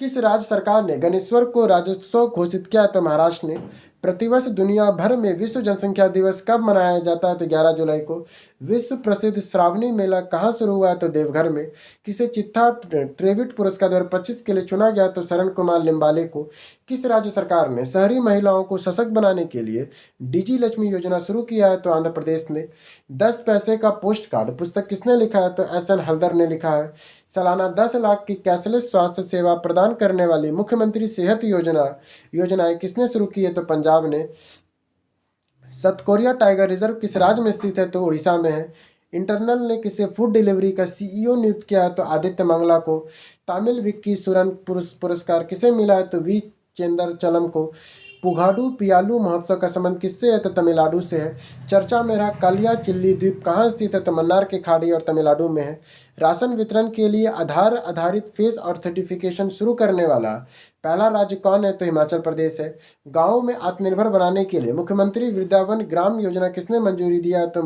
किस राज्य सरकार ने गणेश्वर को राज्योत्सव घोषित किया? तो महाराष्ट्र ने। प्रतिवर्ष दुनिया भर में विश्व जनसंख्या दिवस कब मनाया जाता है? तो 11 जुलाई को। विश्व प्रसिद्ध श्रावणी मेला कहाँ शुरू हुआ है? तो देवघर में। किसे चित्था ट्रेविट पुरस्कार 2025 के लिए चुना गया? तो शरण कुमार लिम्बाले को। किस राज्य सरकार ने शहरी महिलाओं को सशक्त बनाने के लिए डिजी लक्ष्मी योजना शुरू किया है? तो आंध्र प्रदेश ने। 10 पैसे का पोस्ट कार्ड पुस्तक किसने लिखा है? तो एस.एन. हल्दर ने लिखा है। सालाना 10 लाख की कैशलेस स्वास्थ्य सेवा प्रदान करने वाली मुख्यमंत्री सेहत योजनाएं किसने शुरू की है? तो पंजाब ने। सतकोरिया टाइगर रिजर्व किस राज्य में स्थित है? तो उड़ीसा में है। इंटरनल ने किसे फूड डिलीवरी का सीईओ नियुक्त किया है? तो आदित्य मंगला को। तमिल विक्की सुरन पुरस्कार किसे मिला है? तो वी चेंदरचलम को। पुगाडू पियालू महोत्सव का संबंध किससे है? तो तमिलनाडु से है। चर्चा में रहा कालिया चिल्ली द्वीप कहाँ स्थित है? तो मन्नार के खाड़ी और तमिलनाडु में है। राशन वितरण के लिए आधार आधारित फेस ऑथेंटिफिकेशन शुरू करने वाला पहला राज्य कौन है? तो हिमाचल प्रदेश है। गाँव में आत्मनिर्भर बनाने के लिए मुख्यमंत्री वृंदावन ग्राम योजना किसने मंजूरी दिया? तो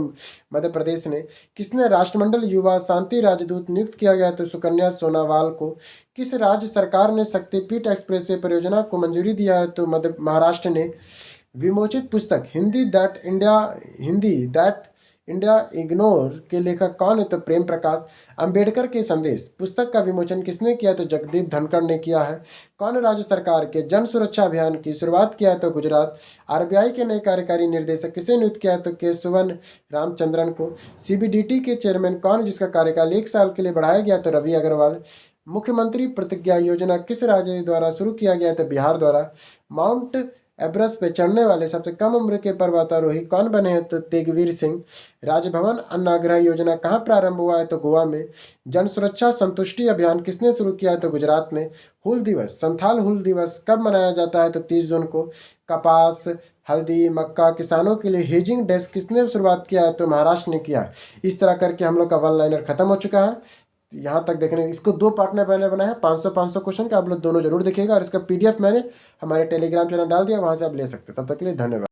मध्य प्रदेश ने। किसने राष्ट्रमंडल युवा शांति राजदूत नियुक्त किया गया? तो सुकन्या सोनावाल को। किस राज्य सरकार ने शक्तिपीठ एक्सप्रेसवे परियोजना को मंजूरी दिया है? तो महाराष्ट्र ने। विमोचित पुस्तक हिंदी दैट इंडिया इग्नोर के लेखक कौन है? तो प्रेम प्रकाश। अंबेडकर के संदेश पुस्तक का विमोचन किसने किया? तो जगदीप धनखड़ ने किया है। कौन राज्य सरकार के जन सुरक्षा अभियान की शुरुआत किया है? तो गुजरात। आरबीआई के नए कार्यकारी निर्देशक किसे नियुक्त किया है? तो केशवन रामचंद्रन को। सीबीडीटी के चेयरमैन कौन जिसका कार्यकाल 1 साल के लिए बढ़ाया गया? तो रवि अग्रवाल। मुख्यमंत्री प्रतिज्ञा योजना किस राज्य द्वारा शुरू किया गया? तो बिहार द्वारा। माउंट एवरेस्ट पे चढ़ने वाले सबसे कम उम्र के पर्वतारोही कौन बने हैं? तो तेगवीर सिंह। राजभवन अन्नाग्रह योजना कहाँ प्रारंभ हुआ है? तो गोवा में। जन सुरक्षा संतुष्टि अभियान किसने शुरू किया है? तो गुजरात में। हुल दिवस संथाल हुल दिवस कब मनाया जाता है? तो 30 जून को। कपास हल्दी मक्का किसानों के लिए हेजिंग डेस्क किसने शुरुआत किया है? तो महाराष्ट्र ने किया। इस तरह करके हम लोग का वन लाइनर खत्म हो चुका है। यहाँ तक देखने इसको 2 पार्ट में मैंने बनाया है। 500 क्वेश्चन का आप लोग दोनों जरूर देखिएगा और इसका पीडीएफ मैंने हमारे टेलीग्राम चैनल डाल दिया, वहाँ से आप ले सकते हैं। तब तक के लिए धन्यवाद।